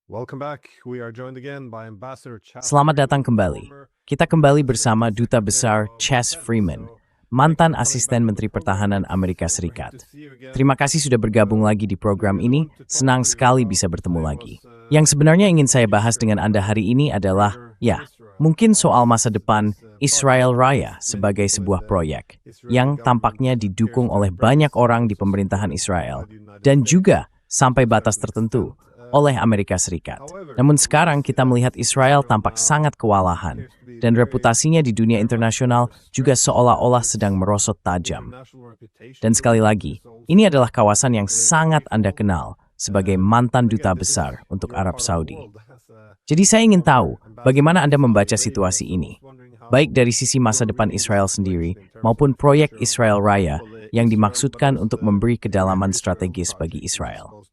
Welcome back. We are joined again by Ambassador Chas. Selamat datang kembali. Kita kembali bersama Duta Besar Chas Freeman, mantan asisten Menteri Pertahanan Amerika Serikat. Terima kasih sudah bergabung lagi di program ini. Senang sekali bisa bertemu lagi. Yang sebenarnya ingin saya bahas dengan Anda hari ini adalah, mungkin soal masa depan Israel Raya sebagai sebuah proyek yang tampaknya didukung oleh banyak orang di pemerintahan Israel dan juga sampai batas tertentu oleh Amerika Serikat. Namun sekarang kita melihat Israel tampak sangat kewalahan dan reputasinya di dunia internasional juga seolah-olah sedang merosot tajam. Dan sekali lagi, ini adalah kawasan yang sangat Anda kenal sebagai mantan duta besar untuk Arab Saudi. Jadi saya ingin tahu bagaimana Anda membaca situasi ini, baik dari sisi masa depan Israel sendiri maupun proyek Israel Raya yang dimaksudkan untuk memberi kedalaman strategis bagi Israel.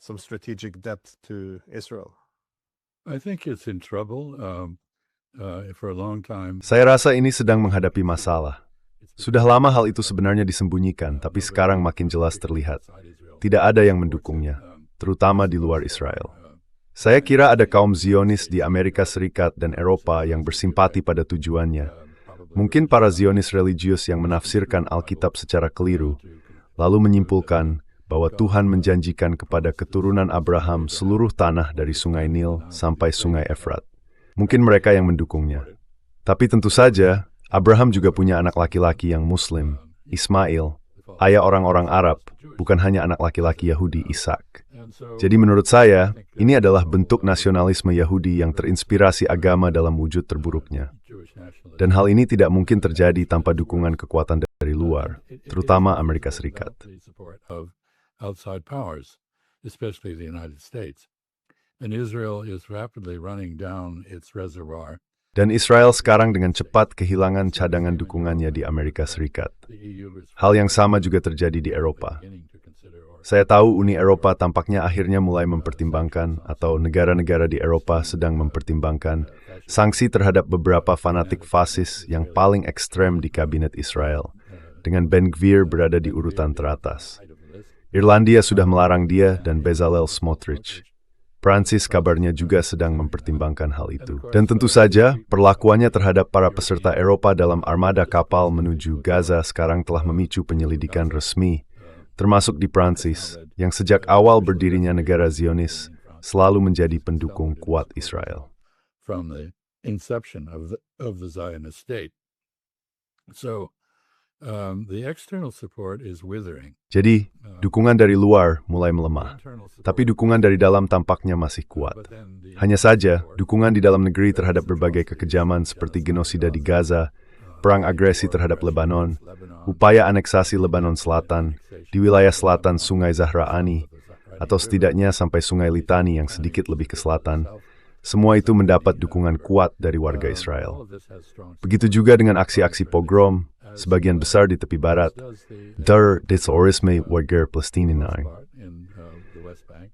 Some strategic depth to Israel. I think it's in trouble for a long time. Saya rasa ini sedang menghadapi masalah. Sudah lama hal itu sebenarnya disembunyikan, tapi sekarang makin jelas terlihat. Tidak ada yang mendukungnya, terutama di luar Israel. Saya kira ada kaum Zionis di Amerika Serikat dan Eropa yang bersimpati pada tujuannya. Mungkin para Zionis religius yang menafsirkan Alkitab secara keliru, lalu menyimpulkan bahwa Tuhan menjanjikan kepada keturunan Abraham seluruh tanah dari Sungai Nil sampai Sungai Efrat. Mungkin mereka yang mendukungnya. Tapi tentu saja, Abraham juga punya anak laki-laki yang Muslim, Ismail, ayah orang-orang Arab, bukan hanya anak laki-laki Yahudi, Ishak. Jadi menurut saya, ini adalah bentuk nasionalisme Yahudi yang terinspirasi agama dalam wujud terburuknya. Dan hal ini tidak mungkin terjadi tanpa dukungan kekuatan dari luar, terutama Amerika Serikat. Outside powers, especially the United States. And Israel is rapidly running down its reservoir. Dan Israel sekarang dengan cepat kehilangan cadangan dukungannya di Amerika Serikat. Hal yang sama juga terjadi di Eropa. Saya tahu Uni Eropa tampaknya akhirnya mulai mempertimbangkan, atau negara-negara di Eropa sedang mempertimbangkan, sanksi terhadap beberapa fanatik fasis yang paling ekstrem di kabinet Israel, dengan Ben Gvir berada di urutan teratas. Irlandia sudah melarang dia dan Bezalel Smotrich. Prancis kabarnya juga sedang mempertimbangkan hal itu. Dan tentu saja, perlakuannya terhadap para peserta Eropa dalam armada kapal menuju Gaza sekarang telah memicu penyelidikan resmi, termasuk di Prancis, yang sejak awal berdirinya negara Zionis selalu menjadi pendukung kuat Israel. From the inception of the Zionist state. So, the external support is withering. Jadi, dukungan dari luar mulai melemah, tapi dukungan dari dalam tampaknya masih kuat. Hanya saja, dukungan di dalam negeri terhadap berbagai kekejaman seperti genosida di Gaza, perang agresi terhadap Lebanon, upaya aneksasi Lebanon Selatan, di wilayah selatan Sungai Zahraani, atau setidaknya sampai Sungai Litani yang sedikit lebih ke selatan, semua itu mendapat dukungan kuat dari warga Israel. Begitu juga dengan aksi-aksi pogrom, sebagian besar di tepi barat, der terorisme warga Palestina.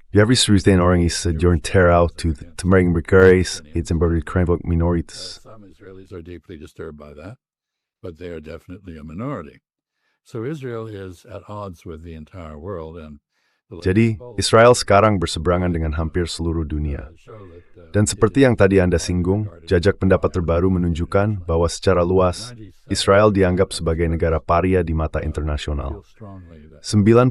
Javis Rutain orang is during terror to the Tamering Mercaris, it's embodied crime of minorities. Some Israelis are deeply disturbed by that, but they are definitely a minority. So Israel is at odds with the entire world. Jadi, Israel sekarang berseberangan dengan hampir seluruh dunia. Dan seperti yang tadi Anda singgung, jajak pendapat terbaru menunjukkan bahwa secara luas, Israel dianggap sebagai negara paria di mata internasional. 97%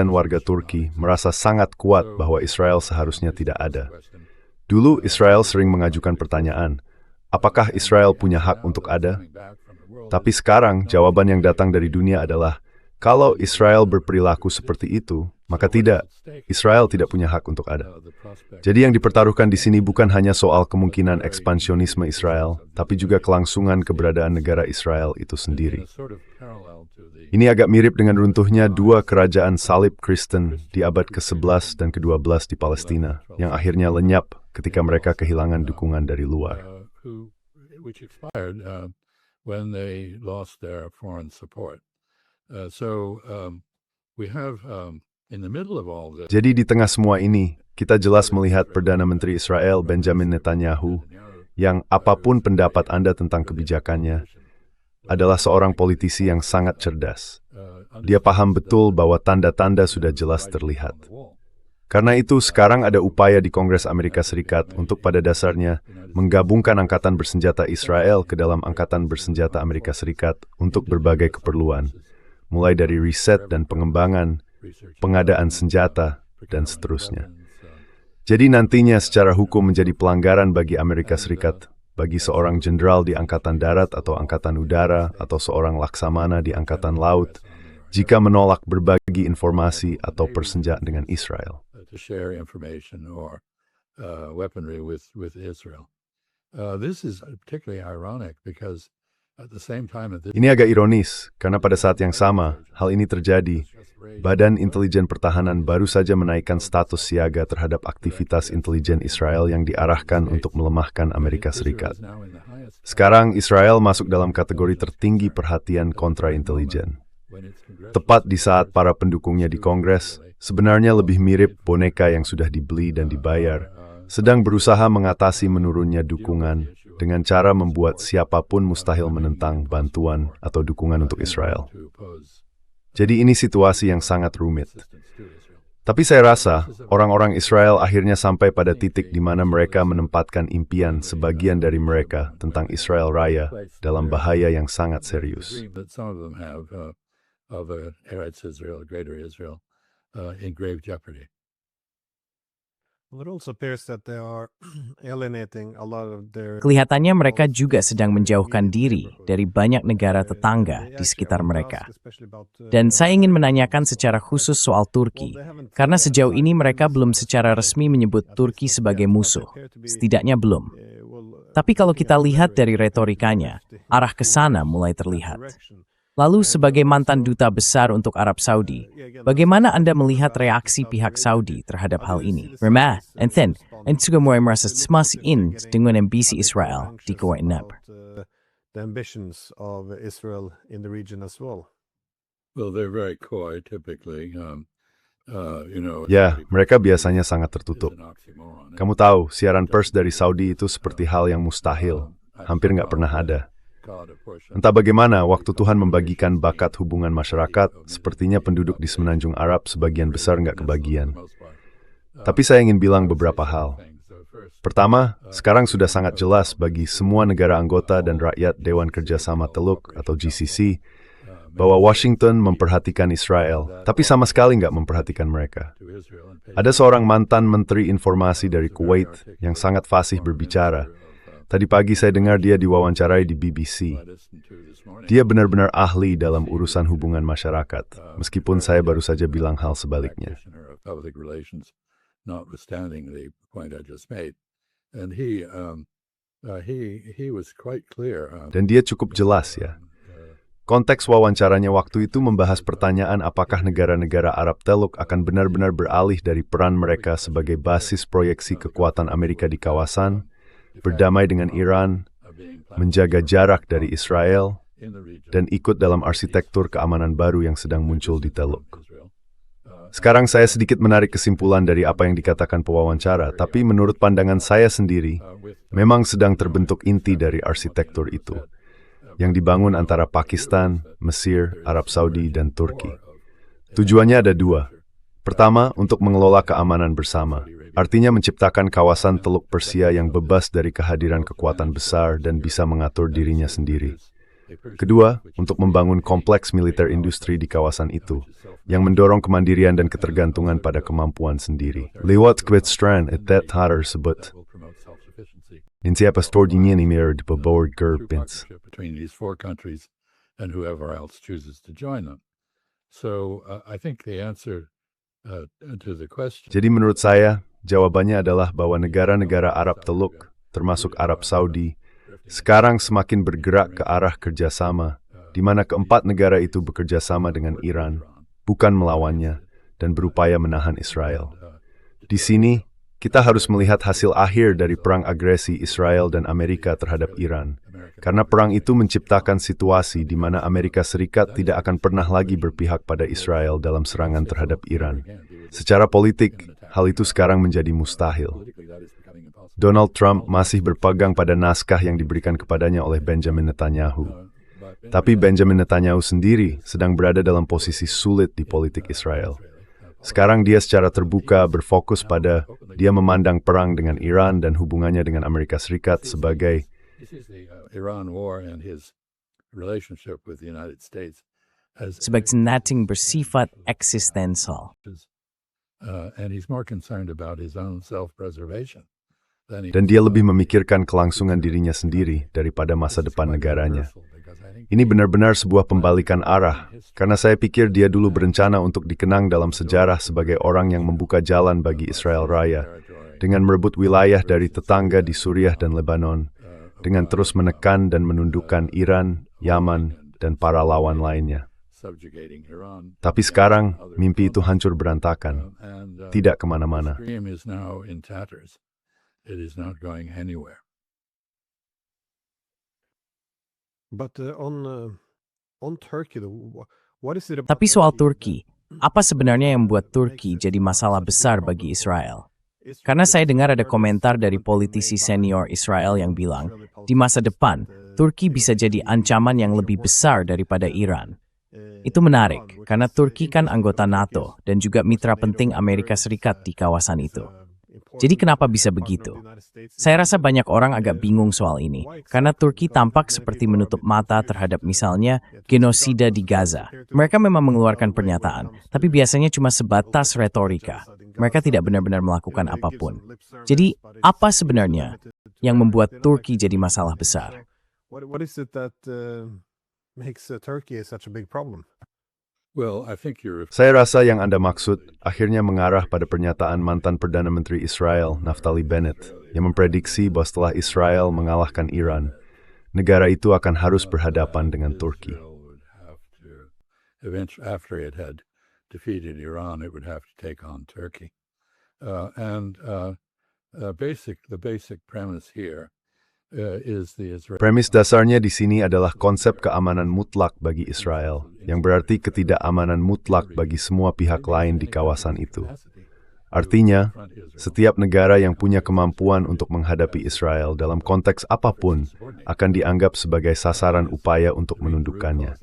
warga Turki merasa sangat kuat bahwa Israel seharusnya tidak ada. Dulu Israel sering mengajukan pertanyaan, apakah Israel punya hak untuk ada? Tapi sekarang jawaban yang datang dari dunia adalah, kalau Israel berperilaku seperti itu, maka tidak, Israel tidak punya hak untuk ada. Jadi yang dipertaruhkan di sini bukan hanya soal kemungkinan ekspansionisme Israel, tapi juga kelangsungan keberadaan negara Israel itu sendiri. Ini agak mirip dengan runtuhnya dua kerajaan salib Kristen di abad ke-11 dan ke-12 di Palestina, yang akhirnya lenyap ketika mereka kehilangan dukungan dari luar. When they lost their foreign support. Jadi di tengah semua ini, kita jelas melihat Perdana Menteri Israel Benjamin Netanyahu, yang apapun pendapat Anda tentang kebijakannya, adalah seorang politisi yang sangat cerdas. Dia paham betul bahwa tanda-tanda sudah jelas terlihat. Karena itu, sekarang ada upaya di Kongres Amerika Serikat untuk pada dasarnya menggabungkan Angkatan Bersenjata Israel ke dalam Angkatan Bersenjata Amerika Serikat untuk berbagai keperluan, mulai dari riset dan pengembangan, pengadaan senjata, dan seterusnya. Jadi nantinya secara hukum menjadi pelanggaran bagi Amerika Serikat, bagi seorang jenderal di Angkatan Darat atau Angkatan Udara atau seorang laksamana di Angkatan Laut, jika menolak berbagi informasi atau persenjataan dengan Israel. To share information or weaponry with Israel. This is particularly ironic because at the same time that Ini agak ironis, karena pada saat yang sama, hal ini terjadi. Badan Intelijen Pertahanan baru saja menaikkan status siaga terhadap aktivitas intelijen Israel yang diarahkan untuk melemahkan Amerika Serikat. Sekarang Israel masuk dalam kategori tertinggi perhatian kontra-intelijen. Tepat di saat para pendukungnya di Kongres sebenarnya lebih mirip boneka yang sudah dibeli dan dibayar, sedang berusaha mengatasi menurunnya dukungan dengan cara membuat siapapun mustahil menentang bantuan atau dukungan untuk Israel. Jadi ini situasi yang sangat rumit. Tapi saya rasa orang-orang Israel akhirnya sampai pada titik di mana mereka menempatkan impian sebagian dari mereka tentang Israel Raya dalam bahaya yang sangat serius. In grave jeopardy. Well, it also appears that they are alienating a lot of their... Kelihatannya mereka juga sedang menjauhkan diri dari banyak negara tetangga di sekitar mereka. Dan saya ingin menanyakan secara khusus soal Turki, karena sejauh ini mereka belum secara resmi menyebut Turki sebagai musuh, setidaknya belum. Tapi kalau kita lihat dari retorikanya, arah ke sana mulai terlihat. Lalu sebagai mantan duta besar untuk Arab Saudi, bagaimana Anda melihat reaksi pihak Saudi terhadap hal ini? Rema, and juga mulai merasa cemas dengan ambisi Israel di Kuwait. The ambitions of Israel in the region as well. Well, they're very coy typically. Ya, mereka biasanya sangat tertutup. Kamu tahu, siaran pers dari Saudi itu seperti hal yang mustahil, hampir nggak pernah ada. Entah bagaimana, waktu Tuhan membagikan bakat hubungan masyarakat, sepertinya penduduk di Semenanjung Arab sebagian besar nggak kebagian. Tapi saya ingin bilang beberapa hal. Pertama, sekarang sudah sangat jelas bagi semua negara anggota dan rakyat Dewan Kerjasama Teluk atau GCC, bahwa Washington memperhatikan Israel, tapi sama sekali nggak memperhatikan mereka. Ada seorang mantan Menteri Informasi dari Kuwait yang sangat fasih berbicara. Tadi pagi saya dengar dia diwawancarai di BBC. Dia benar-benar ahli dalam urusan hubungan masyarakat, meskipun saya baru saja bilang hal sebaliknya. Dan dia cukup jelas ya. Konteks wawancaranya waktu itu membahas pertanyaan apakah negara-negara Arab Teluk akan benar-benar beralih dari peran mereka sebagai basis proyeksi kekuatan Amerika di kawasan, berdamai dengan Iran, menjaga jarak dari Israel, dan ikut dalam arsitektur keamanan baru yang sedang muncul di Teluk. Sekarang saya sedikit menarik kesimpulan dari apa yang dikatakan pewawancara, tapi menurut pandangan saya sendiri, memang sedang terbentuk inti dari arsitektur itu, yang dibangun antara Pakistan, Mesir, Arab Saudi, dan Turki. Tujuannya ada dua. Pertama, untuk mengelola keamanan bersama. Artinya menciptakan kawasan Teluk Persia yang bebas dari kehadiran kekuatan besar dan bisa mengatur dirinya sendiri. Kedua, untuk membangun kompleks militer industri di kawasan itu, yang mendorong kemandirian dan ketergantungan pada kemampuan sendiri. Lewat kwetstran etet tersebut, Insia pastor dinien di bawah gerbins. Between these four countries and whoever else chooses to join them. So I think the answer to the question. Jadi menurut saya, jawabannya adalah bahwa negara-negara Arab Teluk, termasuk Arab Saudi, sekarang semakin bergerak ke arah kerjasama, di mana keempat negara itu bekerja sama dengan Iran, bukan melawannya, dan berupaya menahan Israel. Di sini, kita harus melihat hasil akhir dari perang agresi Israel dan Amerika terhadap Iran, karena perang itu menciptakan situasi di mana Amerika Serikat tidak akan pernah lagi berpihak pada Israel dalam serangan terhadap Iran. Secara politik, hal itu sekarang menjadi mustahil. Donald Trump masih berpegang pada naskah yang diberikan kepadanya oleh Benjamin Netanyahu. Tapi Benjamin Netanyahu sendiri sedang berada dalam posisi sulit di politik Israel. Sekarang dia secara terbuka berfokus pada dia memandang perang dengan Iran dan hubungannya dengan Amerika Serikat sebagai sebagai nating bersifat eksistensial. dan dia lebih memikirkan kelangsungan dirinya sendiri daripada masa depan negaranya. Ini benar-benar sebuah pembalikan arah, karena saya pikir dia dulu berencana untuk dikenang dalam sejarah sebagai orang yang membuka jalan bagi Israel Raya, dengan merebut wilayah dari tetangga di Suriah dan Lebanon, dengan terus menekan dan menundukkan Iran, Yaman, dan para lawan lainnya. Tapi sekarang, mimpi itu hancur berantakan, tidak kemana-mana. But on Turkey, what is it about? Tapi soal Turki, apa sebenarnya yang membuat Turki jadi masalah besar bagi Israel? Karena saya dengar ada komentar dari politisi senior Israel yang bilang, di masa depan, Turki bisa jadi ancaman yang lebih besar daripada Iran. Itu menarik, karena Turki kan anggota NATO dan juga mitra penting Amerika Serikat di kawasan itu. Jadi kenapa bisa begitu? Saya rasa banyak orang agak bingung soal ini, karena Turki tampak seperti menutup mata terhadap misalnya genosida di Gaza. Mereka memang mengeluarkan pernyataan, tapi biasanya cuma sebatas retorika. Mereka tidak benar-benar melakukan apapun. Jadi, apa sebenarnya yang membuat Turki jadi masalah besar? What is it that makes Turkey such a big problem? Saya rasa yang Anda maksud akhirnya mengarah pada pernyataan mantan Perdana Menteri Israel, Naftali Bennett, yang memprediksi bahwa setelah Israel mengalahkan Iran, negara itu akan harus berhadapan dengan Turki. Premis dasarnya di sini adalah konsep keamanan mutlak bagi Israel, yang berarti ketidakamanan mutlak bagi semua pihak lain di kawasan itu. Artinya, setiap negara yang punya kemampuan untuk menghadapi Israel dalam konteks apapun akan dianggap sebagai sasaran upaya untuk menundukkannya.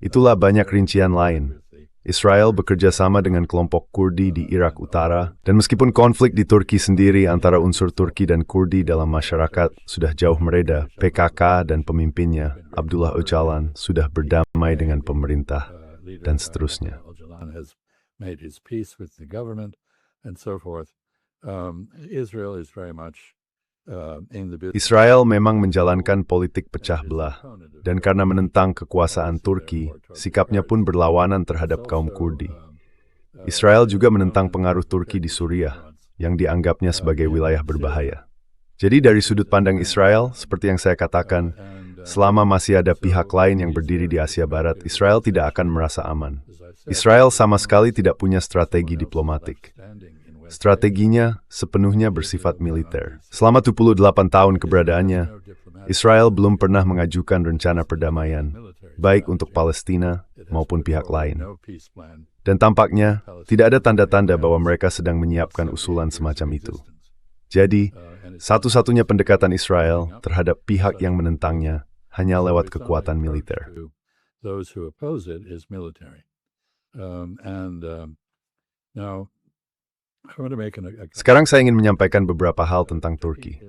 Itulah banyak rincian lain. Israel bekerja sama dengan kelompok Kurdi di Irak Utara, dan meskipun konflik di Turki sendiri antara unsur Turki dan Kurdi dalam masyarakat sudah jauh mereda, PKK dan pemimpinnya, Abdullah Öcalan, sudah berdamai dengan pemerintah, dan seterusnya. Israel memang menjalankan politik pecah belah, dan karena menentang kekuasaan Turki, sikapnya pun berlawanan terhadap kaum Kurdi. Israel juga menentang pengaruh Turki di Suriah, yang dianggapnya sebagai wilayah berbahaya. Jadi dari sudut pandang Israel, seperti yang saya katakan, selama masih ada pihak lain yang berdiri di Asia Barat, Israel tidak akan merasa aman. Israel sama sekali tidak punya strategi diplomatik. Strateginya sepenuhnya bersifat militer. Selama 28 tahun keberadaannya, Israel belum pernah mengajukan rencana perdamaian, baik untuk Palestina maupun pihak lain. Dan tampaknya, tidak ada tanda-tanda bahwa mereka sedang menyiapkan usulan semacam itu. Jadi, satu-satunya pendekatan Israel terhadap pihak yang menentangnya hanya lewat kekuatan militer. Sekarang saya ingin menyampaikan beberapa hal tentang Turki.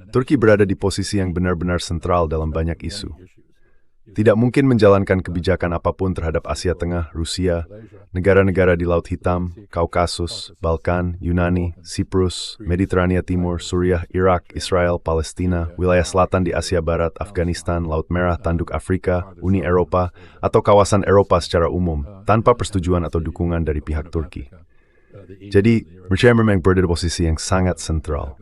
Turki berada di posisi yang benar-benar sentral dalam banyak isu. Tidak mungkin menjalankan kebijakan apapun terhadap Asia Tengah, Rusia, negara-negara di Laut Hitam, Kaukasus, Balkan, Yunani, Siprus, Mediterania Timur, Suriah, Irak, Israel, Palestina, wilayah selatan di Asia Barat, Afghanistan, Laut Merah, Tanduk Afrika, Uni Eropa, atau kawasan Eropa secara umum, tanpa persetujuan atau dukungan dari pihak Turki. Jadi, mereka memang berada di posisi yang sangat sentral.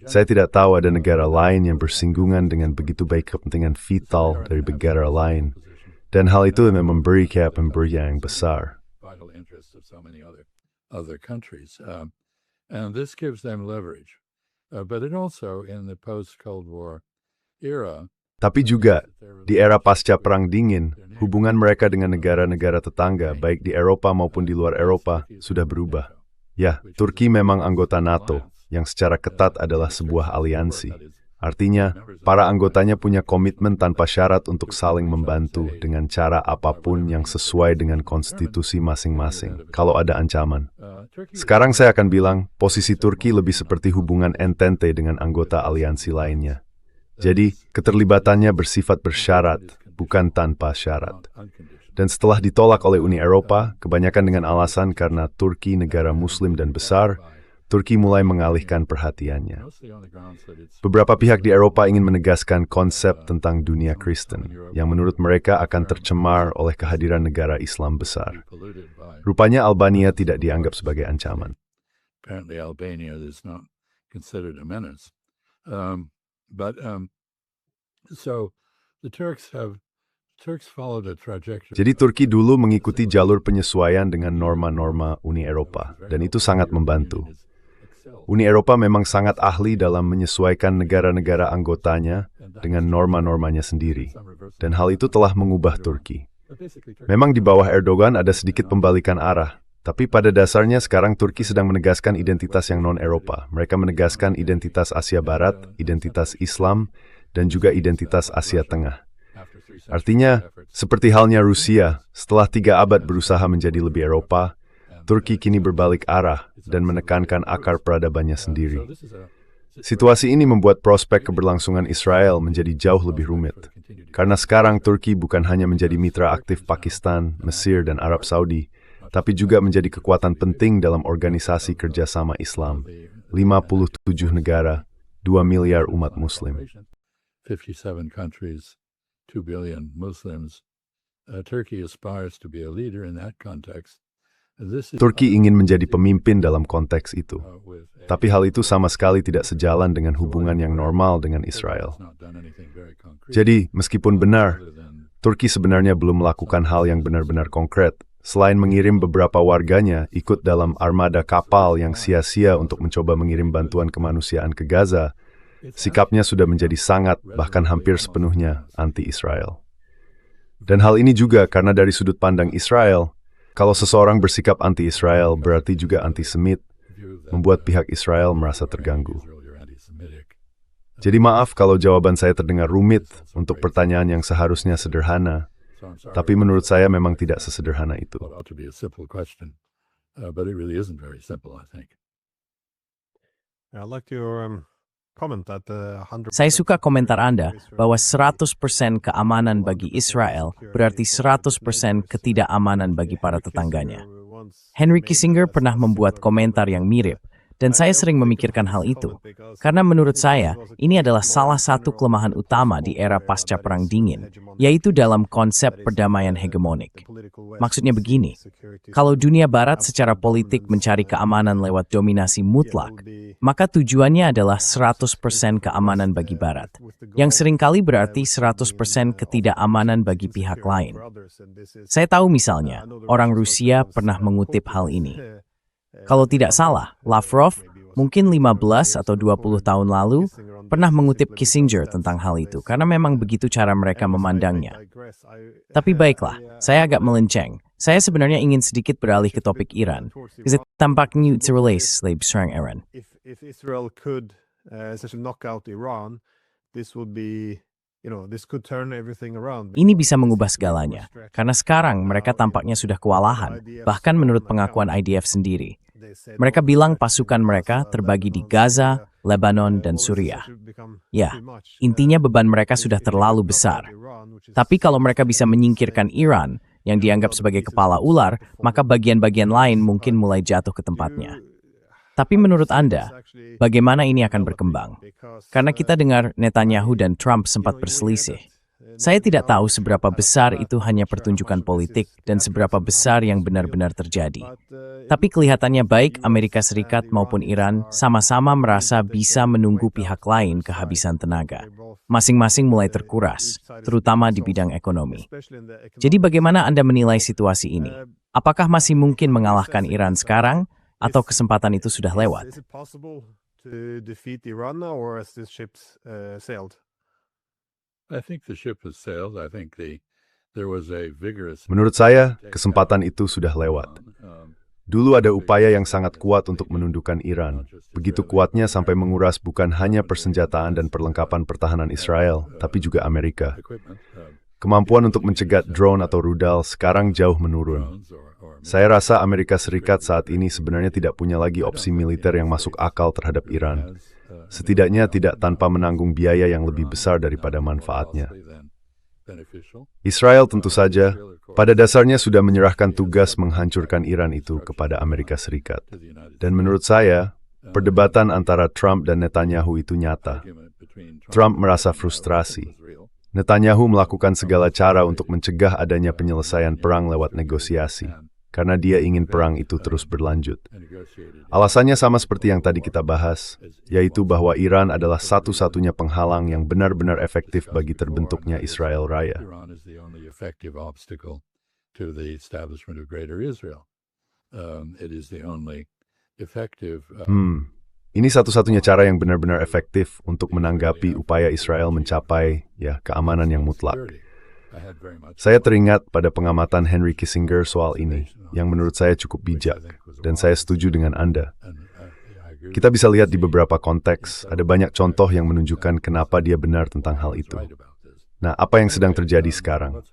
Saya tidak tahu ada negara lain yang bersinggungan dengan begitu baik kepentingan vital dari negara lain, dan hal itu memang memberi pemberian yang besar. Tapi juga, di era pasca Perang Dingin, hubungan mereka dengan negara-negara tetangga, baik di Eropa maupun di luar Eropa, sudah berubah. Ya, Turki memang anggota NATO, yang secara ketat adalah sebuah aliansi. Artinya, para anggotanya punya komitmen tanpa syarat untuk saling membantu dengan cara apapun yang sesuai dengan konstitusi masing-masing kalau ada ancaman. Sekarang saya akan bilang, posisi Turki lebih seperti hubungan Entente dengan anggota aliansi lainnya. Jadi, keterlibatannya bersifat bersyarat, bukan tanpa syarat. Dan setelah ditolak oleh Uni Eropa, kebanyakan dengan alasan karena Turki negara Muslim dan besar, Turki mulai mengalihkan perhatiannya. Beberapa pihak di Eropa ingin menegaskan konsep tentang dunia Kristen, yang menurut mereka akan tercemar oleh kehadiran negara Islam besar. Rupanya Albania tidak dianggap sebagai ancaman. Apparently Albania is not considered a menace. So the Turks followed a trajectory. Jadi Turki dulu mengikuti jalur penyesuaian dengan norma-norma Uni Eropa, dan itu sangat membantu. Uni Eropa memang sangat ahli dalam menyesuaikan negara-negara anggotanya dengan norma-normanya sendiri, dan hal itu telah mengubah Turki. Memang di bawah Erdogan ada sedikit pembalikan arah, tapi pada dasarnya sekarang Turki sedang menegaskan identitas yang non-Eropa. Mereka menegaskan identitas Asia Barat, identitas Islam, dan juga identitas Asia Tengah. Artinya, seperti halnya Rusia, setelah 3 abad berusaha menjadi lebih Eropa, Turki kini berbalik arah dan menekankan akar peradabannya sendiri. Situasi ini membuat prospek keberlangsungan Israel menjadi jauh lebih rumit. Karena sekarang Turki bukan hanya menjadi mitra aktif Pakistan, Mesir, dan Arab Saudi, tapi juga menjadi kekuatan penting dalam organisasi kerjasama Islam. 57 negara, 2 miliar umat Muslim. 57 countries, 2 billion Muslims. Turkey aspires to be a leader in that context. Turki ingin menjadi pemimpin dalam konteks itu. Tapi hal itu sama sekali tidak sejalan dengan hubungan yang normal dengan Israel. Jadi, meskipun benar, Turki sebenarnya belum melakukan hal yang benar-benar konkret, selain mengirim beberapa warganya ikut dalam armada kapal yang sia-sia untuk mencoba mengirim bantuan kemanusiaan ke Gaza, sikapnya sudah menjadi sangat, bahkan hampir sepenuhnya, anti-Israel. Dan hal ini juga karena dari sudut pandang Israel, kalau seseorang bersikap anti-Israel berarti juga antisemit, membuat pihak Israel merasa terganggu. Jadi maaf kalau jawaban saya terdengar rumit untuk pertanyaan yang seharusnya sederhana, tapi menurut saya memang tidak sesederhana itu. Saya suka komentar Anda bahwa 100% keamanan bagi Israel berarti 100% ketidakamanan bagi para tetangganya. Henry Kissinger pernah membuat komentar yang mirip, dan saya sering memikirkan hal itu. Karena menurut saya, ini adalah salah satu kelemahan utama di era pasca Perang Dingin, yaitu dalam konsep perdamaian hegemonik. Maksudnya begini, kalau dunia barat secara politik mencari keamanan lewat dominasi mutlak, maka tujuannya adalah 100% keamanan bagi barat, yang seringkali berarti 100% ketidakamanan bagi pihak lain. Saya tahu misalnya, orang Rusia pernah mengutip hal ini. Kalau tidak salah, Lavrov mungkin 15 atau 20 tahun lalu pernah mengutip Kissinger tentang hal itu, karena memang begitu cara mereka memandangnya. Tapi baiklah, saya agak melenceng. Saya sebenarnya ingin sedikit beralih ke topik Iran. Tampaknya itu relasi serang Iran. If Israel could essentially knock out Iran, this would be, this could turn everything around. Ini bisa mengubah segalanya, karena sekarang mereka tampaknya sudah kewalahan, bahkan menurut pengakuan IDF sendiri. Mereka bilang pasukan mereka terbagi di Gaza, Lebanon, dan Suriah. Ya, intinya beban mereka sudah terlalu besar. Tapi kalau mereka bisa menyingkirkan Iran, yang dianggap sebagai kepala ular, maka bagian-bagian lain mungkin mulai jatuh ke tempatnya. Tapi menurut Anda, bagaimana ini akan berkembang? Karena kita dengar Netanyahu dan Trump sempat berselisih. Saya tidak tahu seberapa besar itu hanya pertunjukan politik dan seberapa besar yang benar-benar terjadi. Tapi kelihatannya baik Amerika Serikat maupun Iran sama-sama merasa bisa menunggu pihak lain kehabisan tenaga. Masing-masing mulai terkuras, terutama di bidang ekonomi. Jadi bagaimana Anda menilai situasi ini? Apakah masih mungkin mengalahkan Iran sekarang? Atau kesempatan itu sudah lewat? Menurut saya, kesempatan itu sudah lewat. Dulu ada upaya yang sangat kuat untuk menundukkan Iran. Begitu kuatnya sampai menguras bukan hanya persenjataan dan perlengkapan pertahanan Israel, tapi juga Amerika. Kemampuan untuk mencegat drone atau rudal sekarang jauh menurun. Saya rasa Amerika Serikat saat ini sebenarnya tidak punya lagi opsi militer yang masuk akal terhadap Iran. Setidaknya tidak tanpa menanggung biaya yang lebih besar daripada manfaatnya. Israel tentu saja, pada dasarnya sudah menyerahkan tugas menghancurkan Iran itu kepada Amerika Serikat. Dan menurut saya, perdebatan antara Trump dan Netanyahu itu nyata. Trump merasa frustrasi. Netanyahu melakukan segala cara untuk mencegah adanya penyelesaian perang lewat negosiasi, karena dia ingin perang itu terus berlanjut. Alasannya sama seperti yang tadi kita bahas, yaitu bahwa Iran adalah satu-satunya penghalang yang benar-benar efektif bagi terbentuknya Israel Raya. Ini satu-satunya cara yang benar-benar efektif untuk menanggapi upaya Israel mencapai keamanan yang mutlak. Saya teringat pada pengamatan Henry Kissinger soal ini, yang menurut saya cukup bijak, dan saya setuju dengan Anda. Kita bisa lihat di beberapa konteks, ada banyak contoh yang menunjukkan kenapa dia benar tentang hal itu. Nah, apa yang sedang terjadi sekarang?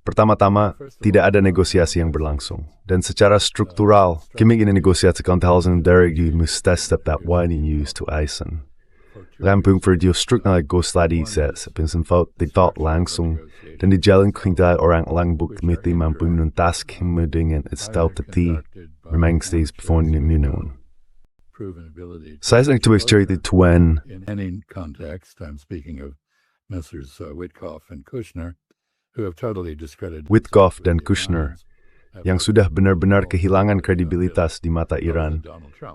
Pertama-tama, tidak ada negosiasi yang berlangsung. Dan secara struktural, kami ingin negosiasikan hal dari di mustastap that one in use to eisen. Lampung for the strukturnya Gosladi says, pinsenfout tidak langsung, dan di jalan kita orang langbuk miti mampu menuntas kemudian estaupati, remaining stays before noon. Saya sering tulis cerita tuan. In any context, I'm speaking of Messrs. Witkoff and Kushner, who have totally discredited Witkoff dan Kushner, yang sudah benar-benar kehilangan kredibilitas di mata Iran,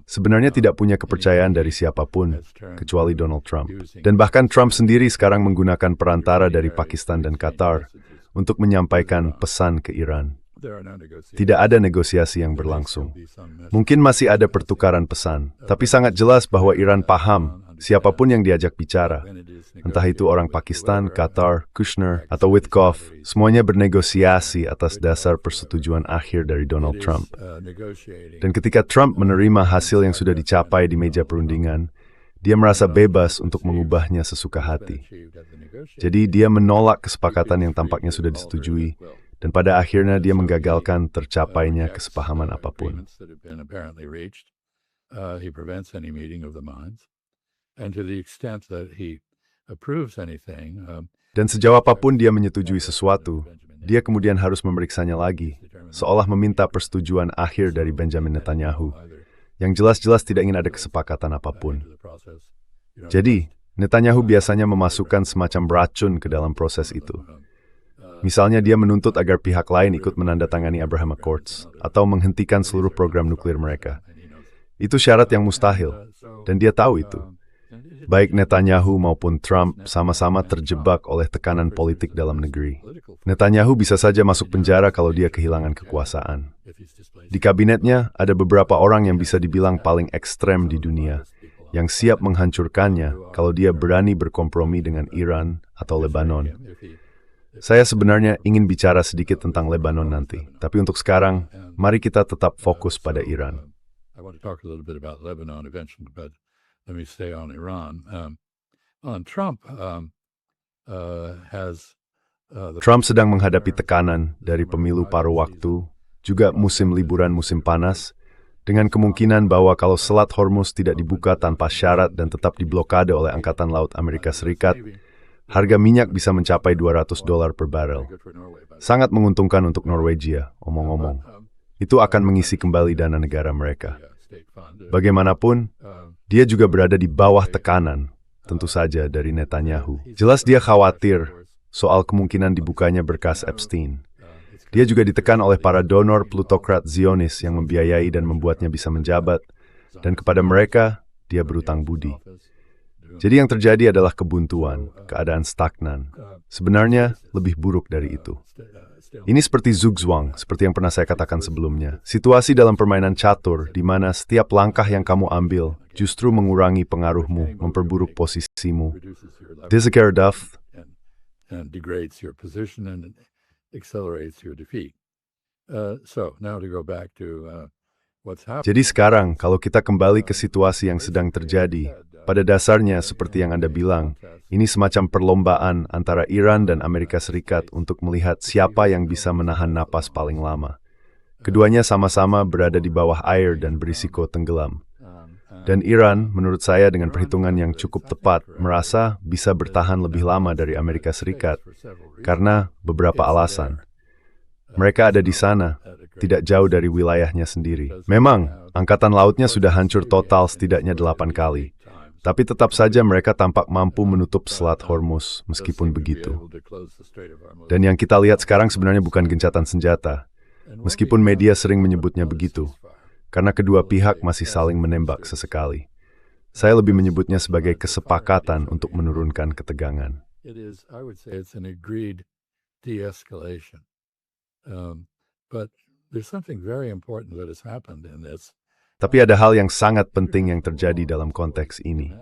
sebenarnya tidak punya kepercayaan dari siapapun, kecuali Donald Trump. Dan bahkan Trump sendiri sekarang menggunakan perantara dari Pakistan dan Qatar untuk menyampaikan pesan ke Iran. Tidak ada negosiasi yang berlangsung. Mungkin masih ada pertukaran pesan, tapi sangat jelas bahwa Iran paham siapapun yang diajak bicara, entah itu orang Pakistan, Qatar, Kushner, atau Witkoff, semuanya bernegosiasi atas dasar persetujuan akhir dari Donald Trump. Dan ketika Trump menerima hasil yang sudah dicapai di meja perundingan, dia merasa bebas untuk mengubahnya sesuka hati. Jadi dia menolak kesepakatan yang tampaknya sudah disetujui, dan pada akhirnya dia menggagalkan tercapainya kesepahaman apapun. Dan sejauh apapun dia menyetujui sesuatu, dia kemudian harus memeriksanya lagi, seolah meminta persetujuan akhir dari Benjamin Netanyahu, yang jelas-jelas tidak ingin ada kesepakatan apapun. Jadi, Netanyahu biasanya memasukkan semacam racun ke dalam proses itu. Misalnya dia menuntut agar pihak lain ikut menandatangani Abraham Accords, atau menghentikan seluruh program nuklir mereka. Itu syarat yang mustahil, dan dia tahu itu. Baik Netanyahu maupun Trump sama-sama terjebak oleh tekanan politik dalam negeri. Netanyahu bisa saja masuk penjara kalau dia kehilangan kekuasaan. Di kabinetnya ada beberapa orang yang bisa dibilang paling ekstrem di dunia, yang siap menghancurkannya kalau dia berani berkompromi dengan Iran atau Lebanon. Saya sebenarnya ingin bicara sedikit tentang Lebanon nanti, tapi untuk sekarang, mari kita tetap fokus pada Iran. Trump sedang menghadapi tekanan dari pemilu paruh waktu, juga musim liburan musim panas, dengan kemungkinan bahwa kalau Selat Hormuz tidak dibuka tanpa syarat dan tetap diblokade oleh Angkatan Laut Amerika Serikat, harga minyak bisa mencapai $200 per barel. Sangat menguntungkan untuk Norwegia, omong-omong. Itu akan mengisi kembali dana negara mereka. Bagaimanapun, dia juga berada di bawah tekanan, tentu saja dari Netanyahu. Jelas dia khawatir soal kemungkinan dibukanya berkas Epstein. Dia juga ditekan oleh para donor plutokrat Zionis yang membiayai dan membuatnya bisa menjabat, dan kepada mereka, dia berutang budi. Jadi yang terjadi adalah kebuntuan, keadaan stagnan. Sebenarnya lebih buruk dari itu. Ini seperti zugzwang, seperti yang pernah saya katakan sebelumnya. Situasi dalam permainan catur, di mana setiap langkah yang kamu ambil justru mengurangi pengaruhmu, memperburuk posisimu. Disagardaf. Degrades your position and accelerates your defeat. So now to go back to what's happening. Jadi sekarang, kalau kita kembali ke situasi yang sedang terjadi, pada dasarnya seperti yang Anda bilang, ini semacam perlombaan antara Iran dan Amerika Serikat untuk melihat siapa yang bisa menahan napas paling lama. Keduanya sama-sama berada di bawah air dan berisiko tenggelam. Dan Iran, menurut saya dengan perhitungan yang cukup tepat, merasa bisa bertahan lebih lama dari Amerika Serikat karena beberapa alasan. Mereka ada di sana, tidak jauh dari wilayahnya sendiri. Memang, angkatan lautnya sudah hancur total setidaknya 8 kali. Tapi tetap saja mereka tampak mampu menutup Selat Hormuz meskipun begitu. Dan yang kita lihat sekarang sebenarnya bukan gencatan senjata, meskipun media sering menyebutnya begitu, karena kedua pihak masih saling menembak sesekali. Saya lebih menyebutnya sebagai kesepakatan untuk menurunkan ketegangan. I would say it's an agreed de-escalation. But there's something very important that has happened in this. Tapi ada hal yang sangat penting yang terjadi dalam konteks ini.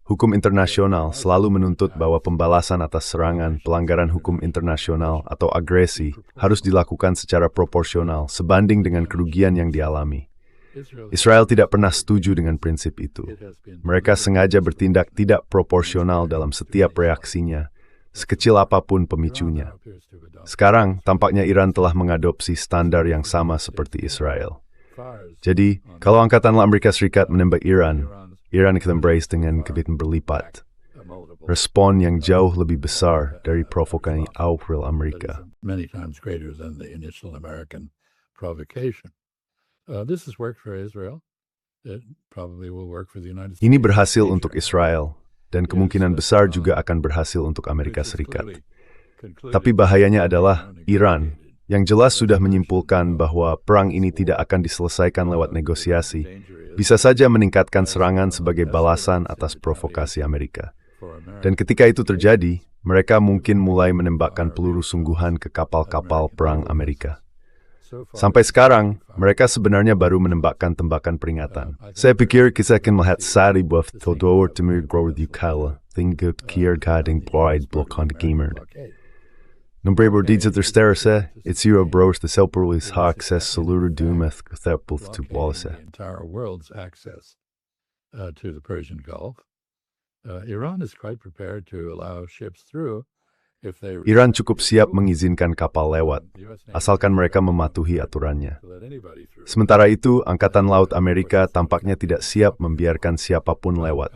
Hukum internasional selalu menuntut bahwa pembalasan atas serangan, pelanggaran hukum internasional, atau agresi harus dilakukan secara proporsional sebanding dengan kerugian yang dialami. Israel tidak pernah setuju dengan prinsip itu. Mereka sengaja bertindak tidak proporsional dalam setiap reaksinya, sekecil apapun pemicunya. Sekarang, tampaknya Iran telah mengadopsi standar yang sama seperti Israel. Jadi, kalau Angkatan Laut Amerika Serikat menembak Iran, Iran akan embrace dengan kebiasaan berlipat. Respon yang jauh lebih besar dari provokasi awal Amerika. Many times greater than the initial American provocation. This has worked for Israel. It probably will work for the United States. Ini berhasil untuk Israel, dan kemungkinan besar juga akan berhasil untuk Amerika Serikat. Tapi bahayanya adalah Iran, yang jelas sudah menyimpulkan bahwa perang ini tidak akan diselesaikan lewat negosiasi, bisa saja meningkatkan serangan sebagai balasan atas provokasi Amerika. Dan ketika itu terjadi, mereka mungkin mulai menembakkan peluru sungguhan ke kapal-kapal perang Amerika. Sampai sekarang, mereka sebenarnya baru menembakkan tembakan peringatan. Saya pikir kita akan melihat sari buah Todor Timur Growth Yukala, tinggut kier gading pride blokan gamer. Nombre bordidza tersterse, it's your bros the selperlis ha access seluruh dumeth kthepulth to walse. The entire world's access to the Persian Gulf. Iran is quite prepared to allow ships through if they. Iran cukup siap mengizinkan kapal lewat, asalkan mereka mematuhi aturannya. Sementara itu, Angkatan Laut Amerika tampaknya tidak siap membiarkan siapapun lewat.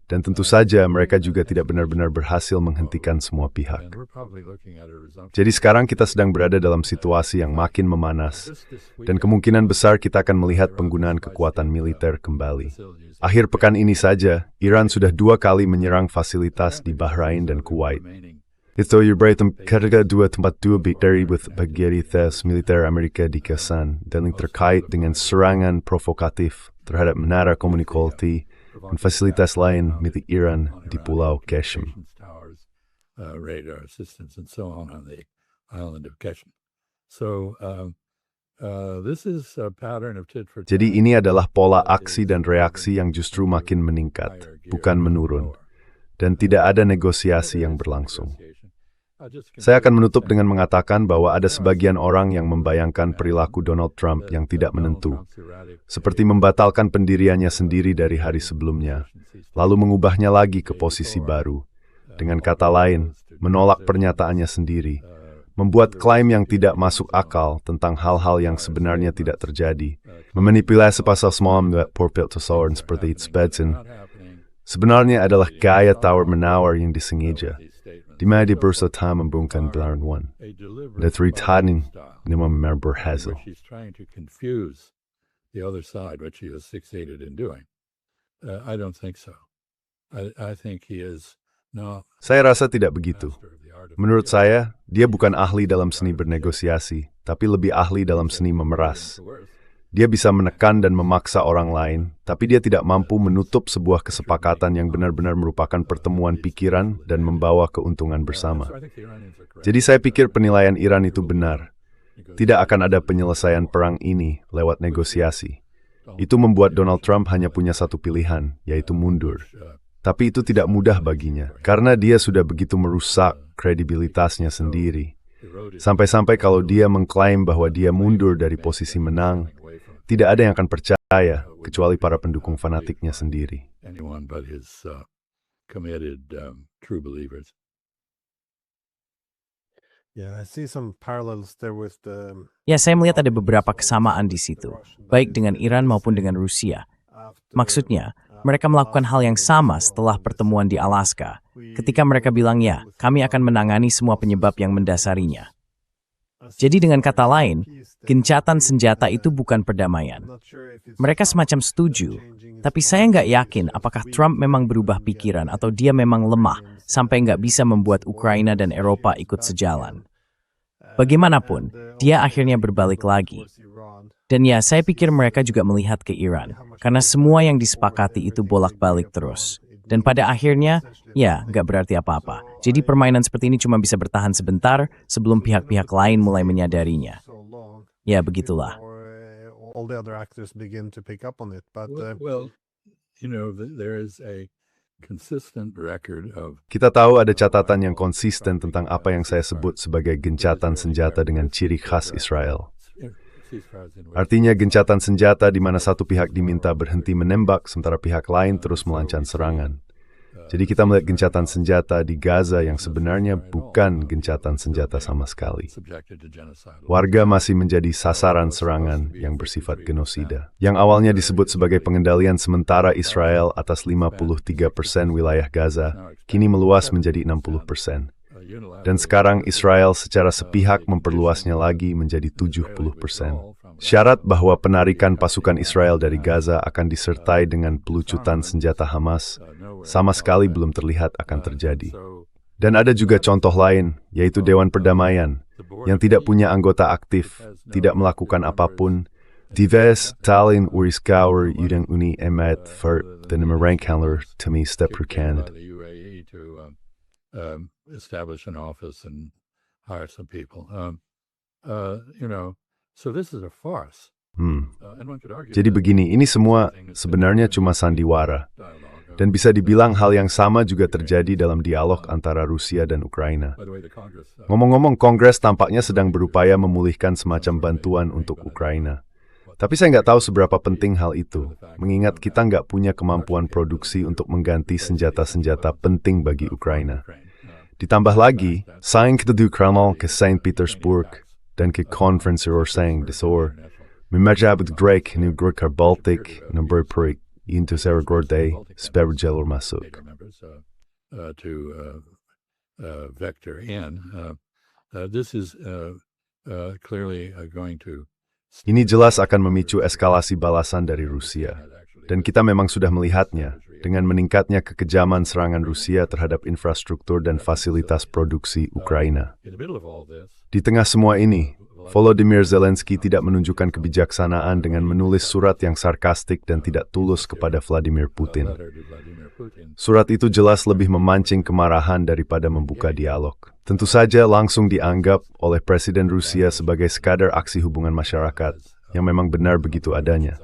Dan tentu saja mereka juga tidak benar-benar berhasil menghentikan semua pihak. Jadi sekarang kita sedang berada dalam situasi yang makin memanas, dan kemungkinan besar kita akan melihat penggunaan kekuatan militer kembali. Akhir pekan ini saja, Iran sudah 2 kali menyerang fasilitas di Bahrain dan Kuwait. Itu yurbraitem ketiga 2 tempat 2 dari with bagaritas militer Amerika di Kasan, dan yang terkait dengan serangan provokatif terhadap menara komunikasi dan fasilitas lain milik Iran di Pulau Qeshm. Radar systems and so on the island of Qeshm. So this is a pattern of tit for tat. Jadi ini adalah pola aksi dan reaksi yang justru makin meningkat, bukan menurun. Dan tidak ada negosiasi yang berlangsung. Saya akan menutup dengan mengatakan bahwa ada sebagian orang yang membayangkan perilaku Donald Trump yang tidak menentu, seperti membatalkan pendiriannya sendiri dari hari sebelumnya, lalu mengubahnya lagi ke posisi baru. Dengan kata lain, menolak pernyataannya sendiri, membuat klaim yang tidak masuk akal tentang hal-hal yang sebenarnya tidak terjadi, memanipulasi pasal semalam porpil tesoran seperti itu sebenarnya adalah gaya tawar-menawar yang disengaja. Di mana dia berusaha membungkam belaran one. Dan teritanin nama berhasil. She's trying to confuse the other side, what she was fixated in doing. I don't think so. I think he is not. Saya rasa tidak begitu. Menurut saya, dia bukan ahli dalam seni bernegosiasi, tapi lebih ahli dalam seni memeras. Dia bisa menekan dan memaksa orang lain, tapi dia tidak mampu menutup sebuah kesepakatan yang benar-benar merupakan pertemuan pikiran dan membawa keuntungan bersama. Jadi saya pikir penilaian Iran itu benar. Tidak akan ada penyelesaian perang ini lewat negosiasi. Itu membuat Donald Trump hanya punya satu pilihan, yaitu mundur. Tapi itu tidak mudah baginya, karena dia sudah begitu merusak kredibilitasnya sendiri. Sampai-sampai kalau dia mengklaim bahwa dia mundur dari posisi menang, tidak ada yang akan percaya kecuali para pendukung fanatiknya sendiri. Anyone but his committed true believers. Yeah, I see some parallels there with the Ya, saya melihat ada beberapa kesamaan di situ, baik dengan Iran maupun dengan Rusia. Maksudnya, mereka melakukan hal yang sama setelah pertemuan di Alaska, ketika mereka bilang ya, kami akan menangani semua penyebab yang mendasarinya. Jadi dengan kata lain, gencatan senjata itu bukan perdamaian. Mereka semacam setuju, tapi saya nggak yakin apakah Trump memang berubah pikiran atau dia memang lemah sampai nggak bisa membuat Ukraina dan Eropa ikut sejalan. Bagaimanapun, dia akhirnya berbalik lagi. Dan ya, saya pikir mereka juga melihat ke Iran, karena semua yang disepakati itu bolak-balik terus. Dan pada akhirnya, ya, nggak berarti apa-apa. Jadi permainan seperti ini cuma bisa bertahan sebentar sebelum pihak-pihak lain mulai menyadarinya. Ya, begitulah. all the other actors begin to pick up on it. But Well, there is a consistent record of Kita tahu ada catatan yang konsisten tentang apa yang saya sebut sebagai gencatan senjata dengan ciri khas Israel. Artinya gencatan senjata di mana satu pihak diminta berhenti menembak sementara pihak lain terus melancarkan serangan. Jadi kita melihat gencatan senjata di Gaza yang sebenarnya bukan gencatan senjata sama sekali. Warga masih menjadi sasaran serangan yang bersifat genosida. Yang awalnya disebut sebagai pengendalian sementara Israel atas 53% wilayah Gaza, kini meluas menjadi 60%. Dan sekarang Israel secara sepihak memperluasnya lagi menjadi 70%. Syarat bahwa penarikan pasukan Israel dari Gaza akan disertai dengan pelucutan senjata Hamas sama sekali belum terlihat akan terjadi. Dan ada juga contoh lain, yaitu Dewan Perdamaian, yang tidak punya anggota aktif, tidak melakukan apapun. Divers Tallinn Uriskauer Udang Uni Emet for the Numerankhandler to me step candidate. Establish an office and hire some people. So this is a farce. And one could argue Jadi begini, ini semua sebenarnya cuma sandiwara. Dan bisa dibilang hal yang sama juga terjadi dalam dialog antara Rusia dan Ukraina. by the way, the Congress, Ngomong-ngomong, Kongres tampaknya sedang berupaya memulihkan semacam bantuan untuk Ukraina. Tapi saya nggak tahu seberapa penting hal itu, mengingat kita nggak punya kemampuan produksi untuk mengganti senjata-senjata penting bagi Ukraina. Ditambah lagi, sayang kita di Kreml ke Saint Petersburg dan ke konferensi Rorsang desor, memajabut Grek nu Gorkar Baltic nomor perik into Seragorde sebagai jalur masuk. members to Vector N. This is clearly going to Ini jelas akan memicu eskalasi balasan dari Rusia. Dan kita memang sudah melihatnya dengan meningkatnya kekejaman serangan Rusia terhadap infrastruktur dan fasilitas produksi Ukraina. in the middle of all this. Di tengah semua ini, Volodymyr Zelensky tidak menunjukkan kebijaksanaan dengan menulis surat yang sarkastik dan tidak tulus kepada Vladimir Putin. Letter to Vladimir Putin. Surat itu jelas lebih memancing kemarahan daripada membuka dialog. Tentu saja langsung dianggap oleh Presiden Rusia sebagai sekadar aksi hubungan masyarakat yang memang benar begitu adanya.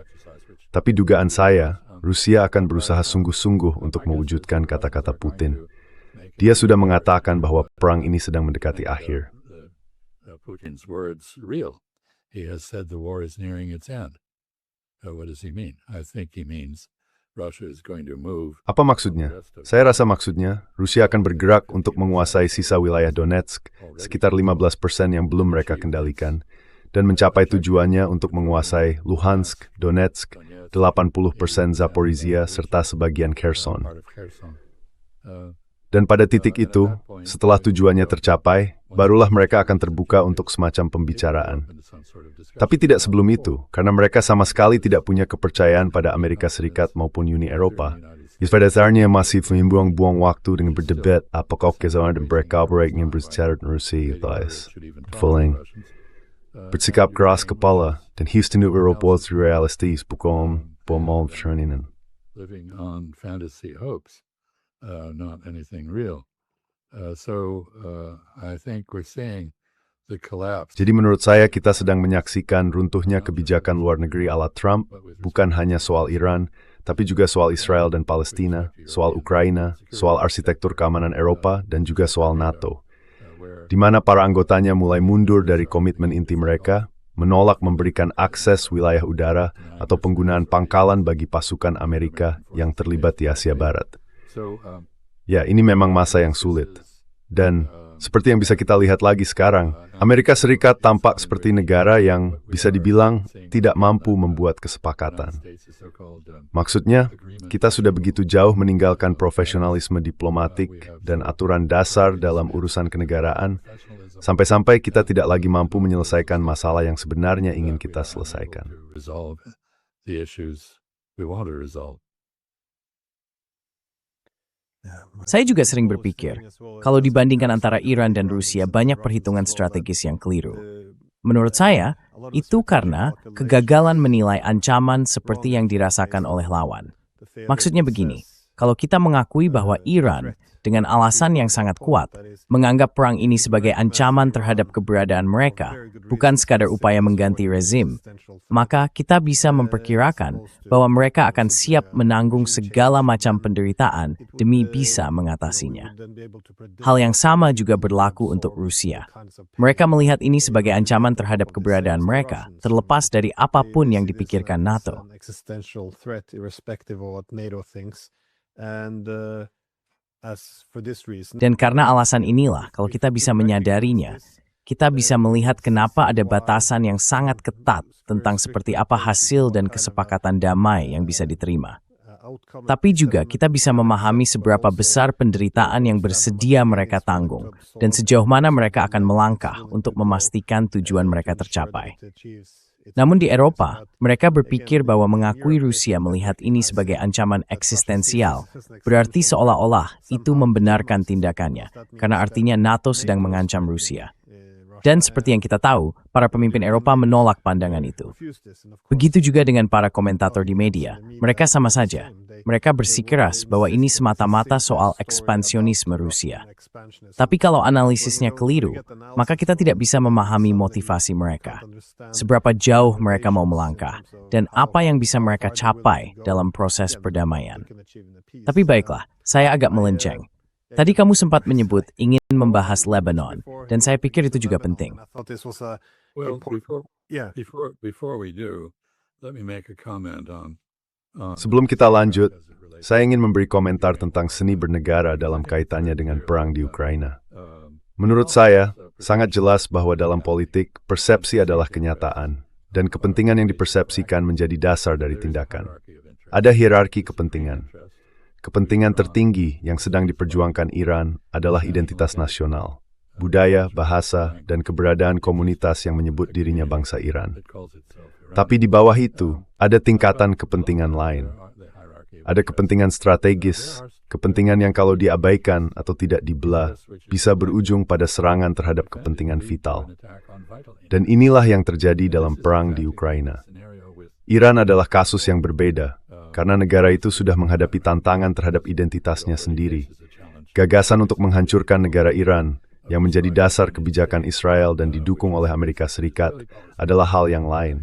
Tapi dugaan saya, Rusia akan berusaha sungguh-sungguh untuk mewujudkan kata-kata Putin. Dia sudah mengatakan bahwa perang ini sedang mendekati akhir. Putin's words real. He has said the war is nearing its end. What does he mean? I think he means Russia is going to move. Apa maksudnya? Saya rasa maksudnya, Rusia akan bergerak untuk menguasai sisa wilayah Donetsk, sekitar 15% yang belum mereka kendalikan, dan mencapai tujuannya untuk menguasai Luhansk, Donetsk, 80% Zaporizhia, serta sebagian Kherson. Part of Kherson. Dan pada titik itu, setelah tujuannya tercapai, barulah mereka akan terbuka untuk semacam pembicaraan. Tapi tidak sebelum itu, karena mereka sama sekali tidak punya kepercayaan pada Amerika Serikat maupun Uni Eropa. Pada dasarnya masih membuang-buang waktu dengan berdebat apakah kezaman dan mereka ingin berbicara dengan Rusia, guys. Fuling. Bersikap keras kepala, dan Houston itu Eropa realistis, bukan bom training. Living on fantasy hopes, not anything real. So I think we're seeing the collapse. Jadi menurut saya kita sedang menyaksikan runtuhnya kebijakan luar negeri ala Trump, bukan hanya soal Iran, tapi juga soal Israel dan Palestina, soal Ukraina, soal arsitektur keamanan Eropa, dan juga soal NATO. Di mana para anggotanya mulai mundur dari komitmen inti mereka, menolak memberikan akses wilayah udara atau penggunaan pangkalan bagi pasukan Amerika yang terlibat di Asia Barat. Ya, ini memang masa yang sulit. Dan seperti yang bisa kita lihat lagi sekarang, Amerika Serikat tampak seperti negara yang bisa dibilang tidak mampu membuat kesepakatan. Maksudnya, kita sudah begitu jauh meninggalkan profesionalisme diplomatik dan aturan dasar dalam urusan kenegaraan, sampai-sampai kita tidak lagi mampu menyelesaikan masalah yang sebenarnya ingin kita selesaikan. Saya juga sering berpikir, kalau dibandingkan antara Iran dan Rusia, banyak perhitungan strategis yang keliru. Menurut saya, itu karena kegagalan menilai ancaman seperti yang dirasakan oleh lawan. Maksudnya begini, kalau kita mengakui bahwa Iran, dengan alasan yang sangat kuat, menganggap perang ini sebagai ancaman terhadap keberadaan mereka, bukan sekadar upaya mengganti rezim, maka kita bisa memperkirakan bahwa mereka akan siap menanggung segala macam penderitaan demi bisa mengatasinya. Hal yang sama juga berlaku untuk Rusia. Mereka melihat ini sebagai ancaman terhadap keberadaan mereka, terlepas dari apapun yang dipikirkan NATO. Dan karena alasan inilah, kalau kita bisa menyadarinya, kita bisa melihat kenapa ada batasan yang sangat ketat tentang seperti apa hasil dan kesepakatan damai yang bisa diterima. Tapi juga kita bisa memahami seberapa besar penderitaan yang bersedia mereka tanggung, dan sejauh mana mereka akan melangkah untuk memastikan tujuan mereka tercapai. Namun di Eropa, mereka berpikir bahwa mengakui Rusia melihat ini sebagai ancaman eksistensial, berarti seolah-olah itu membenarkan tindakannya, karena artinya NATO sedang mengancam Rusia. Dan seperti yang kita tahu, para pemimpin Eropa menolak pandangan itu. Begitu juga dengan para komentator di media, mereka sama saja. Mereka bersikeras bahwa ini semata-mata soal ekspansionisme Rusia. Tapi kalau analisisnya keliru, maka kita tidak bisa memahami motivasi mereka. Seberapa jauh mereka mau melangkah, dan apa yang bisa mereka capai dalam proses perdamaian. Tapi baiklah, saya agak melenceng. Tadi kamu sempat menyebut ingin membahas Lebanon, dan saya pikir itu juga penting. Well, before we do, let me make a comment on Sebelum kita lanjut, saya ingin memberi komentar tentang seni bernegara dalam kaitannya dengan perang di Ukraina. Menurut saya, sangat jelas bahwa dalam politik, persepsi adalah kenyataan, dan kepentingan yang dipersepsikan menjadi dasar dari tindakan. Ada hierarki kepentingan. Kepentingan tertinggi yang sedang diperjuangkan Iran adalah identitas nasional, budaya, bahasa, dan keberadaan komunitas yang menyebut dirinya bangsa Iran. Tapi di bawah itu, ada tingkatan kepentingan lain. Ada kepentingan strategis, kepentingan yang kalau diabaikan atau tidak dibelah, bisa berujung pada serangan terhadap kepentingan vital. Dan inilah yang terjadi dalam perang di Ukraina. Iran adalah kasus yang berbeda, karena negara itu sudah menghadapi tantangan terhadap identitasnya sendiri. Gagasan untuk menghancurkan negara Iran, yang menjadi dasar kebijakan Israel dan didukung oleh Amerika Serikat, adalah hal yang lain.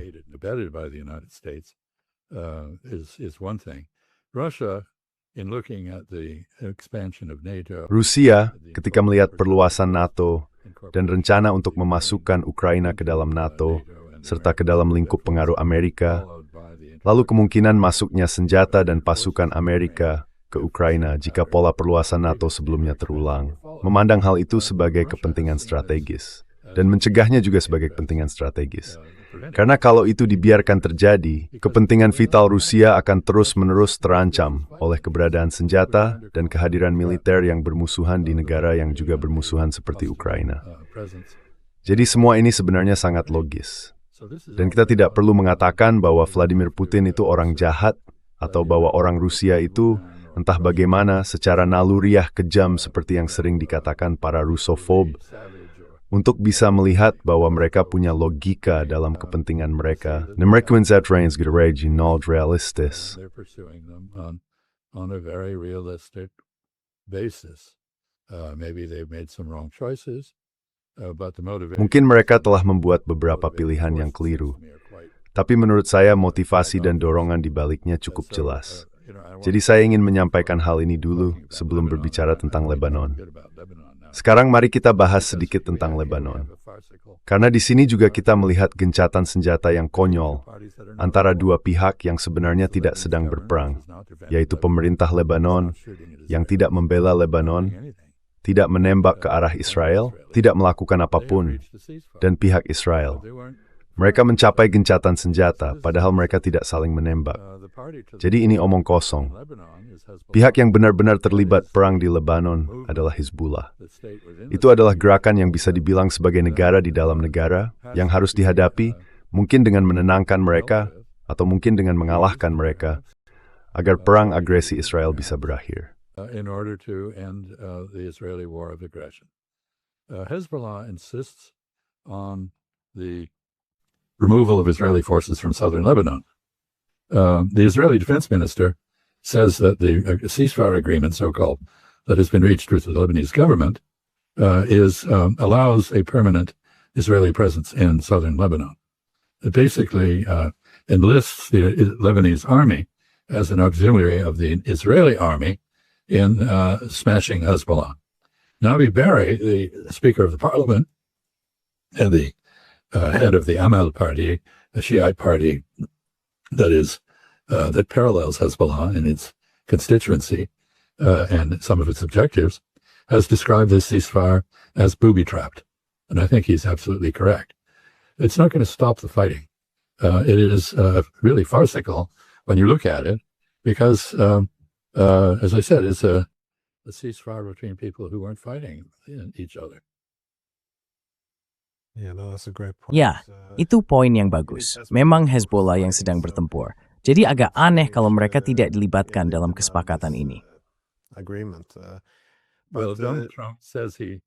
Rusia, ketika melihat perluasan NATO dan rencana untuk memasukkan Ukraina ke dalam NATO, serta ke dalam lingkup pengaruh Amerika, lalu kemungkinan masuknya senjata dan pasukan Amerika ke Ukraina jika pola perluasan NATO sebelumnya terulang, memandang hal itu sebagai kepentingan strategis, dan mencegahnya juga sebagai kepentingan strategis. Karena kalau itu dibiarkan terjadi, kepentingan vital Rusia akan terus-menerus terancam oleh keberadaan senjata dan kehadiran militer yang bermusuhan di negara yang juga bermusuhan seperti Ukraina. Jadi semua ini sebenarnya sangat logis. Dan kita tidak perlu mengatakan bahwa Vladimir Putin itu orang jahat, atau bahwa orang Rusia itu entah bagaimana secara naluriah kejam seperti yang sering dikatakan para Rusofob, untuk bisa melihat bahwa mereka punya logika dalam kepentingan mereka. Nemrekuen zatrains gereji nol realistis. On a very realistic basis. Maybe they've made some wrong choices. Mungkin mereka telah membuat beberapa pilihan yang keliru. Tapi menurut saya motivasi dan dorongan di baliknya cukup jelas. Jadi saya ingin menyampaikan hal ini dulu sebelum berbicara tentang Lebanon. Sekarang mari kita bahas sedikit tentang Lebanon. Karena di sini juga kita melihat gencatan senjata yang konyol antara dua pihak yang sebenarnya tidak sedang berperang, yaitu pemerintah Lebanon yang tidak membela Lebanon, tidak menembak ke arah Israel, tidak melakukan apapun, dan pihak Israel. Mereka mencapai gencatan senjata, padahal mereka tidak saling menembak. Jadi ini omong kosong. Pihak yang benar-benar terlibat perang di Lebanon adalah Hizbullah. Itu adalah gerakan yang bisa dibilang sebagai negara di dalam negara yang harus dihadapi, mungkin dengan menenangkan mereka, atau mungkin dengan mengalahkan mereka, agar perang agresi Israel bisa berakhir. In order to end the Israeli war of aggression. Hezbollah insists on the removal of Israeli forces from southern Lebanon. The Israeli defense minister says that the ceasefire agreement, so-called, that has been reached with the Lebanese government allows a permanent Israeli presence in southern Lebanon. It basically enlists the Lebanese army as an auxiliary of the Israeli army in smashing Hezbollah. Nabi Berri, the Speaker of the Parliament and the head of the Amal party, a Shiite party that parallels Hezbollah in its constituency and some of its objectives, has described this ceasefire as booby-trapped. And I think he's absolutely correct. It's not going to stop the fighting. It is really farcical when you look at it, because, as I said, it's a ceasefire between people who weren't fighting each other. Yeah, no, that's a great point. Ya, itu poin yang bagus. Memang Hezbollah yang sedang bertempur. Jadi agak aneh kalau mereka tidak dilibatkan dalam kesepakatan ini. Agreement. Well, Donald Trump says he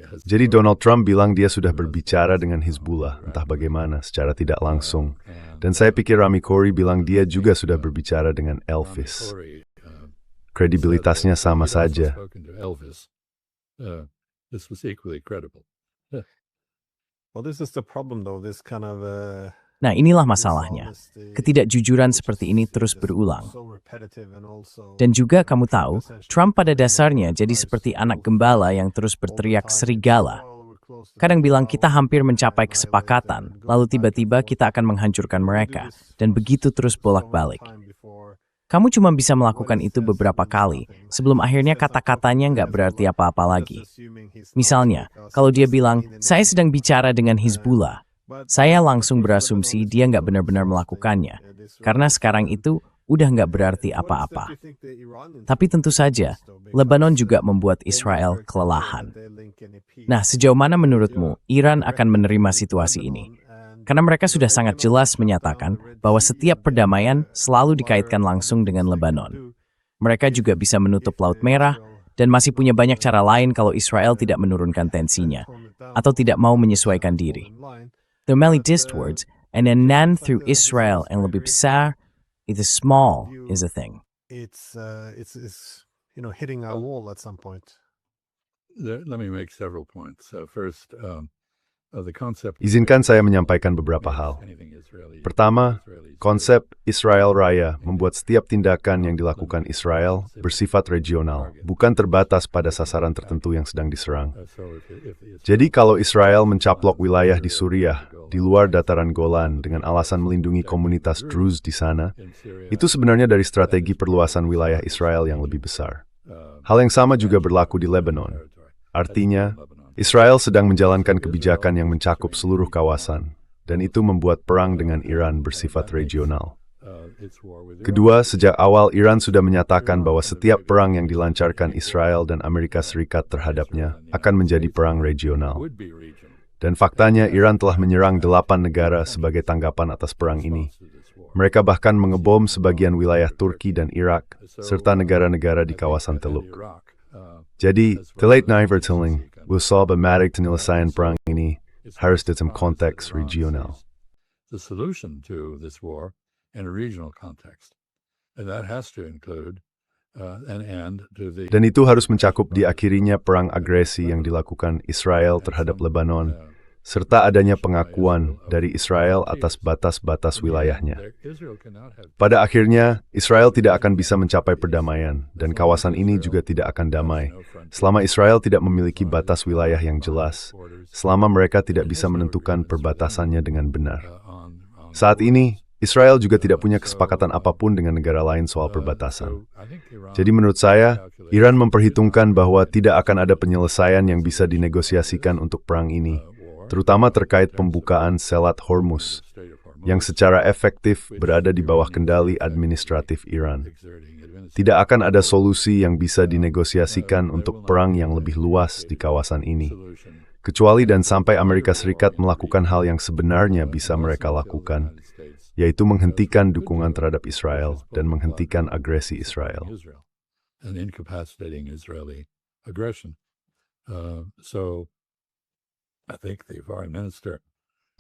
has. Jadi Donald Trump bilang dia sudah berbicara dengan Hizbullah, entah bagaimana, secara tidak langsung. Dan saya pikir Rami Corey bilang dia juga sudah berbicara dengan Elvis. Kredibilitasnya sama saja. This was equally credible. Well, this is the problem, though. This kind of Nah, inilah masalahnya. Ketidakjujuran seperti ini terus berulang. Dan juga kamu tahu, Trump pada dasarnya jadi seperti anak gembala yang terus berteriak serigala. Kadang bilang kita hampir mencapai kesepakatan, lalu tiba-tiba kita akan menghancurkan mereka, dan begitu terus bolak-balik. Kamu cuma bisa melakukan itu beberapa kali, sebelum akhirnya kata-katanya nggak berarti apa-apa lagi. Misalnya, kalau dia bilang, saya sedang bicara dengan Hizbullah, saya langsung berasumsi dia nggak benar-benar melakukannya, karena sekarang itu udah nggak berarti apa-apa. Tapi tentu saja, Lebanon juga membuat Israel kelelahan. Nah, sejauh mana menurutmu Iran akan menerima situasi ini? Karena mereka sudah sangat jelas menyatakan bahwa setiap perdamaian selalu dikaitkan langsung dengan Lebanon. Mereka juga bisa menutup Laut Merah, dan masih punya banyak cara lain kalau Israel tidak menurunkan tensinya, atau tidak mau menyesuaikan diri. The Mali words, and then through Israel and lebih besar, itu small is a thing. It's hitting a wall at some point. Let me make several points. First, the concept. Izinkan saya menyampaikan beberapa hal. Pertama, konsep Israel Raya membuat setiap tindakan yang dilakukan Israel bersifat regional, bukan terbatas pada sasaran tertentu yang sedang diserang. Jadi kalau Israel mencaplok wilayah di Suriah, di luar dataran Golan dengan alasan melindungi komunitas Druze di sana, itu sebenarnya dari strategi perluasan wilayah Israel yang lebih besar. Hal yang sama juga berlaku di Lebanon. Artinya, Israel sedang menjalankan kebijakan yang mencakup seluruh kawasan, dan itu membuat perang dengan Iran bersifat regional. Kedua, sejak awal Iran sudah menyatakan bahwa setiap perang yang dilancarkan Israel dan Amerika Serikat terhadapnya akan menjadi perang regional. Dan faktanya Iran telah menyerang 8 negara sebagai tanggapan atas perang ini. Mereka bahkan mengebom sebagian wilayah Turki dan Irak, serta negara-negara di kawasan Teluk. Jadi, delayed Vertelling, usaha Bamatic penyelesaian perang ini harus dalam konteks regional. The solution to this war in a regional context, and that has to include an end to the. Dan itu harus mencakup diakhirinya perang agresi yang dilakukan Israel terhadap Lebanon serta adanya pengakuan dari Israel atas batas-batas wilayahnya. Pada akhirnya, Israel tidak akan bisa mencapai perdamaian, dan kawasan ini juga tidak akan damai selama Israel tidak memiliki batas wilayah yang jelas, selama mereka tidak bisa menentukan perbatasannya dengan benar. Saat ini, Israel juga tidak punya kesepakatan apapun dengan negara lain soal perbatasan. Jadi menurut saya, Iran memperhitungkan bahwa tidak akan ada penyelesaian yang bisa dinegosiasikan untuk perang ini, terutama terkait pembukaan Selat Hormuz, yang secara efektif berada di bawah kendali administratif Iran. Tidak akan ada solusi yang bisa dinegosiasikan untuk perang yang lebih luas di kawasan ini, kecuali dan sampai Amerika Serikat melakukan hal yang sebenarnya bisa mereka lakukan, yaitu menghentikan dukungan terhadap Israel dan menghentikan agresi Israel. And incapacitating Israeli aggression. So I think the foreign minister.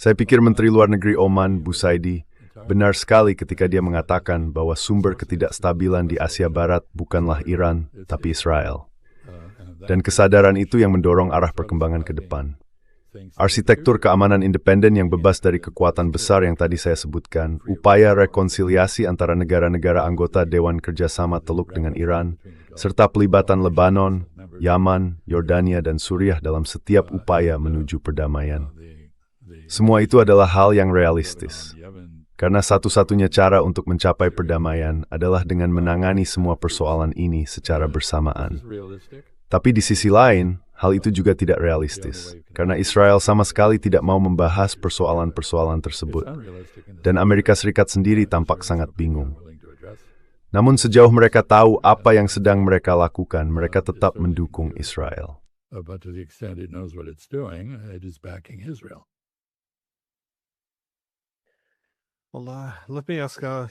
Saya pikir Menteri Luar Negeri Oman, Busaidi, benar sekali ketika dia mengatakan bahwa sumber ketidakstabilan di Asia Barat bukanlah Iran, tapi Israel. Dan kesadaran itu yang mendorong arah perkembangan ke depan. Arsitektur keamanan independen yang bebas dari kekuatan besar yang tadi saya sebutkan, upaya rekonsiliasi antara negara-negara anggota Dewan Kerjasama Teluk dengan Iran, serta pelibatan Lebanon, Yaman, Yordania, dan Suriah dalam setiap upaya menuju perdamaian. Semua itu adalah hal yang realistis, karena satu-satunya cara untuk mencapai perdamaian adalah dengan menangani semua persoalan ini secara bersamaan. Tapi di sisi lain, hal itu juga tidak realistis, karena Israel sama sekali tidak mau membahas persoalan-persoalan tersebut, dan Amerika Serikat sendiri tampak sangat bingung. Namun sejauh mereka tahu apa yang sedang mereka lakukan, mereka tetap mendukung Israel. But to the extent it knows what it's doing, it is backing Israel. Well, let me ask a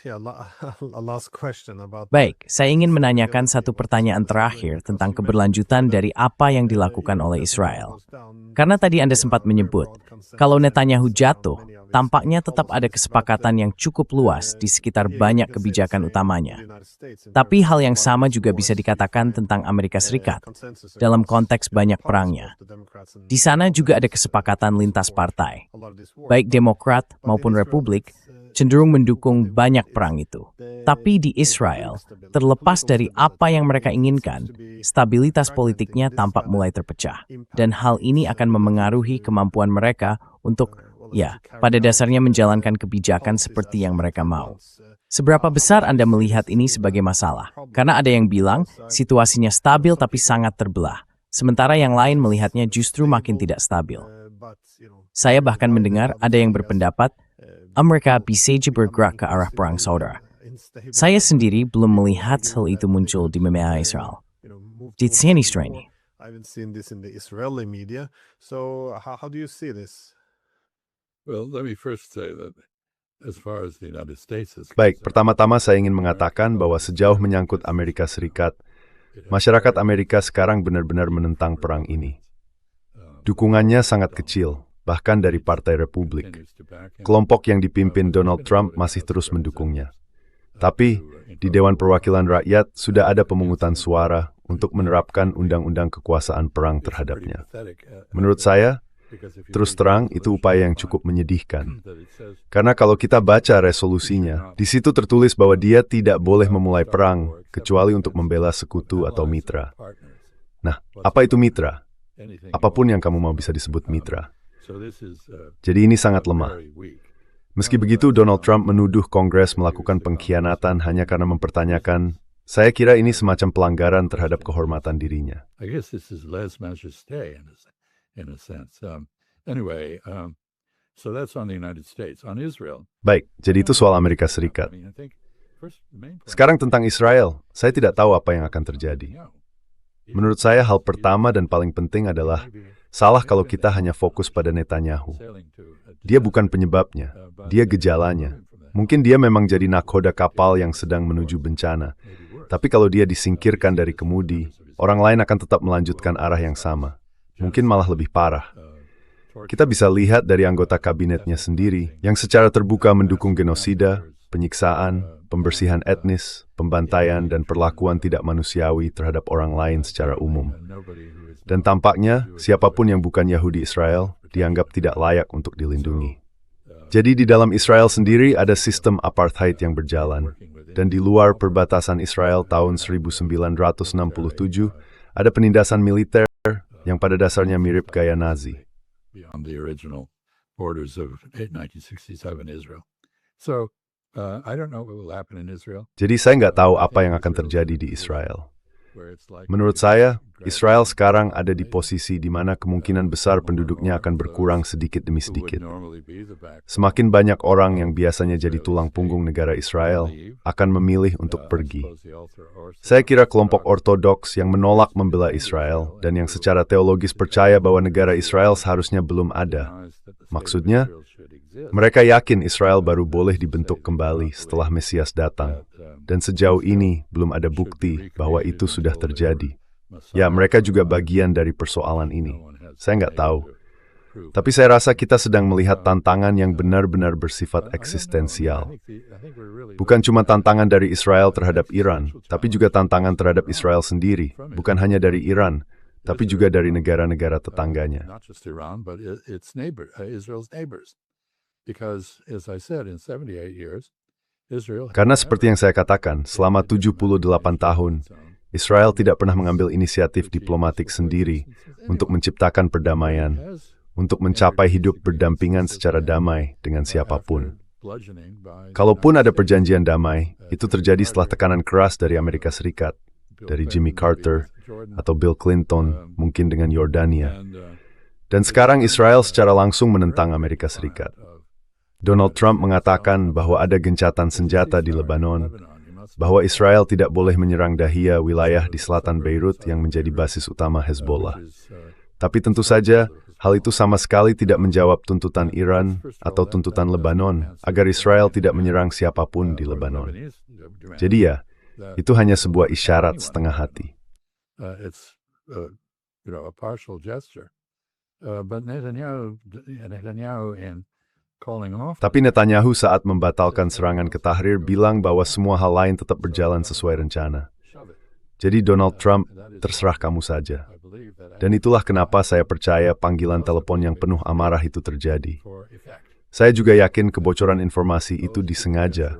last question about. Baik, saya ingin menanyakan satu pertanyaan terakhir tentang keberlanjutan dari apa yang dilakukan oleh Israel. Karena tadi Anda sempat menyebut, kalau Netanyahu jatuh, tampaknya tetap ada kesepakatan yang cukup luas di sekitar banyak kebijakan utamanya. Tapi hal yang sama juga bisa dikatakan tentang Amerika Serikat, dalam konteks banyak perangnya. Di sana juga ada kesepakatan lintas partai, baik Demokrat maupun Republik, cenderung mendukung banyak perang itu. Tapi di Israel, terlepas dari apa yang mereka inginkan, stabilitas politiknya tampak mulai terpecah. Dan hal ini akan memengaruhi kemampuan mereka untuk, pada dasarnya menjalankan kebijakan seperti yang mereka mau. Seberapa besar Anda melihat ini sebagai masalah? Karena ada yang bilang situasinya stabil tapi sangat terbelah. Sementara yang lain melihatnya justru makin tidak stabil. Saya bahkan mendengar ada yang berpendapat Amerika bisa saja bergerak ke arah perang saudara. Saya sendiri belum melihat hal itu muncul di media Israel. Di sini ini. I haven't seen this in the Israeli media. So how do you see this? Well, let me first say that as far as the United States is Baik, pertama-tama saya ingin mengatakan bahwa sejauh menyangkut Amerika Serikat, masyarakat Amerika sekarang benar-benar menentang perang ini. Dukungannya sangat kecil, bahkan dari Partai Republik. Kelompok yang dipimpin Donald Trump masih terus mendukungnya. Tapi, di Dewan Perwakilan Rakyat sudah ada pemungutan suara untuk menerapkan undang-undang kekuasaan perang terhadapnya. Menurut saya, terus terang itu upaya yang cukup menyedihkan. Karena kalau kita baca resolusinya, di situ tertulis bahwa dia tidak boleh memulai perang, kecuali untuk membela sekutu atau mitra. Nah, apa itu mitra? Apapun yang kamu mau bisa disebut mitra. Jadi ini sangat lemah. Meski begitu, Donald Trump menuduh Kongres melakukan pengkhianatan hanya karena mempertanyakan, saya kira ini semacam pelanggaran terhadap kehormatan dirinya. Baik, jadi itu soal Amerika Serikat. Sekarang tentang Israel, saya tidak tahu apa yang akan terjadi. Menurut saya, hal pertama dan paling penting adalah salah kalau kita hanya fokus pada Netanyahu. Dia bukan penyebabnya, dia gejalanya. Mungkin dia memang jadi nakhoda kapal yang sedang menuju bencana. Tapi kalau dia disingkirkan dari kemudi, orang lain akan tetap melanjutkan arah yang sama. Mungkin malah lebih parah. Kita bisa lihat dari anggota kabinetnya sendiri, yang secara terbuka mendukung genosida, penyiksaan, pembersihan etnis, pembantaian, dan perlakuan tidak manusiawi terhadap orang lain secara umum. Dan tampaknya, siapapun yang bukan Yahudi Israel dianggap tidak layak untuk dilindungi. Jadi di dalam Israel sendiri ada sistem apartheid yang berjalan. Dan di luar perbatasan Israel tahun 1967, ada penindasan militer yang pada dasarnya mirip gaya Nazi. Beyond the original borders of 1967 Israel. So, I don't know what will happen in Israel. Jadi saya nggak tahu apa yang akan terjadi di Israel. Menurut saya, Israel sekarang ada di posisi di mana kemungkinan besar penduduknya akan berkurang sedikit demi sedikit. Semakin banyak orang yang biasanya jadi tulang punggung negara Israel akan memilih untuk pergi. Saya kira kelompok ortodoks yang menolak membela Israel dan yang secara teologis percaya bahwa negara Israel seharusnya belum ada. Maksudnya, mereka yakin Israel baru boleh dibentuk kembali setelah Mesias datang. Dan sejauh ini belum ada bukti bahwa itu sudah terjadi. Ya, mereka juga bagian dari persoalan ini. Saya nggak tahu. Tapi saya rasa kita sedang melihat tantangan yang benar-benar bersifat eksistensial. Bukan cuma tantangan dari Israel terhadap Iran, tapi juga tantangan terhadap Israel sendiri. Bukan hanya dari Iran, tapi juga dari negara-negara tetangganya. Not just Iran, but its Israel's neighbors. Because, as I said, in 78 years, Israel... Karena seperti yang saya katakan, selama 78 tahun, Israel tidak pernah mengambil inisiatif diplomatik sendiri untuk menciptakan perdamaian, untuk mencapai hidup berdampingan secara damai dengan siapapun. Kalaupun ada perjanjian damai, itu terjadi setelah tekanan keras dari Amerika Serikat, dari Jimmy Carter, atau Bill Clinton, mungkin dengan Yordania. Dan sekarang Israel secara langsung menentang Amerika Serikat. Donald Trump mengatakan bahwa ada gencatan senjata di Lebanon, bahwa Israel tidak boleh menyerang Dahia, wilayah di selatan Beirut yang menjadi basis utama Hezbollah. Tapi tentu saja, hal itu sama sekali tidak menjawab tuntutan Iran atau tuntutan Lebanon agar Israel tidak menyerang siapapun di Lebanon. Jadi ya, itu hanya sebuah isyarat setengah hati. It's a partial gesture. But Netanyahu in calling off. Tapi Netanyahu saat membatalkan serangan ke Tahrir bilang bahwa semua hal lain tetap berjalan sesuai rencana. Jadi Donald Trump, terserah kamu saja. Dan itulah kenapa saya percaya panggilan telepon yang penuh amarah itu terjadi. Saya juga yakin kebocoran informasi itu disengaja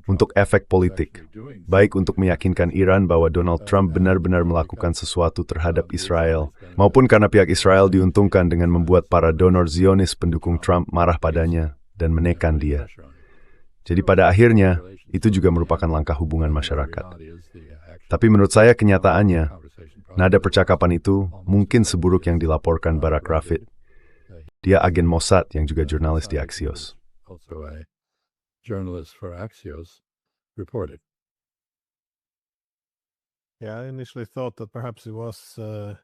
untuk efek politik, baik untuk meyakinkan Iran bahwa Donald Trump benar-benar melakukan sesuatu terhadap Israel, maupun karena pihak Israel diuntungkan dengan membuat para donor Zionis pendukung Trump marah padanya dan menekan dia. Jadi pada akhirnya, itu juga merupakan langkah hubungan masyarakat. Tapi menurut saya kenyataannya, nada percakapan itu mungkin seburuk yang dilaporkan Barak Ravid. Dia agen Mossad yang juga jurnalis di Axios. Journalist for Axios reported. Yeah, I initially thought that perhaps it was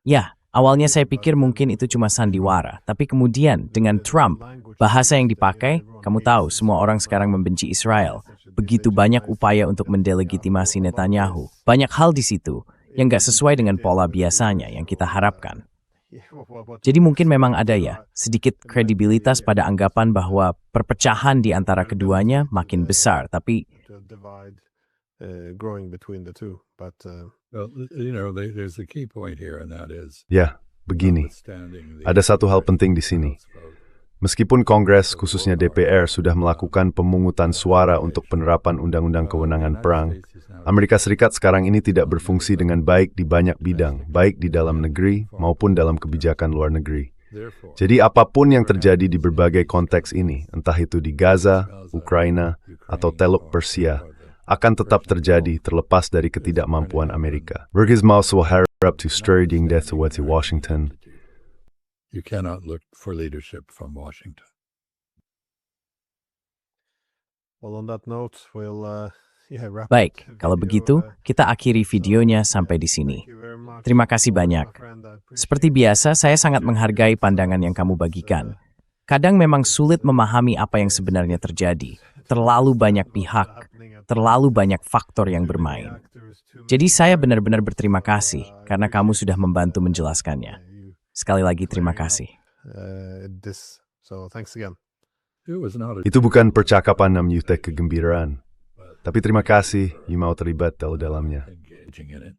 Ya, awalnya saya pikir mungkin itu cuma sandiwara, tapi kemudian dengan Trump, bahasa yang dipakai, kamu tahu semua orang sekarang membenci Israel. Begitu banyak upaya untuk mendelegitimasi Netanyahu. Banyak hal di situ yang nggak sesuai dengan pola biasanya yang kita harapkan. Jadi mungkin memang ada ya, sedikit kredibilitas pada anggapan bahwa perpecahan di antara keduanya makin besar, tapi growing between the two. But Well, there's a key point here, and that is Ya, begini. Ada satu hal penting di sini. Meskipun Kongres, khususnya DPR, sudah melakukan pemungutan suara untuk penerapan Undang-Undang Kewenangan Perang, Amerika Serikat sekarang ini tidak berfungsi dengan baik di banyak bidang, baik di dalam negeri maupun dalam kebijakan luar negeri. Jadi apapun yang terjadi di berbagai konteks ini, entah itu di Gaza, Ukraina, atau Teluk Persia, akan tetap terjadi terlepas dari ketidakmampuan Amerika. Bergismaus will harap to stirring death towards Washington. you cannot look for leadership from Washington. well, on that note, we'll wrap baik, the kalau video, begitu kita akhiri videonya sampai di sini. thank you very much. Terima kasih banyak. My friend, I appreciate Seperti biasa, saya sangat menghargai pandangan yang kamu bagikan. Kadang memang sulit memahami apa yang sebenarnya terjadi. Terlalu banyak pihak, terlalu banyak faktor yang bermain. Jadi saya benar-benar berterima kasih karena kamu sudah membantu menjelaskannya. Sekali lagi terima kasih. So thanks again. It was not a Itu bukan percakapan namnyutek kegembiraan. Tapi terima kasih, you mau terlibat dalamnya. engaging in it.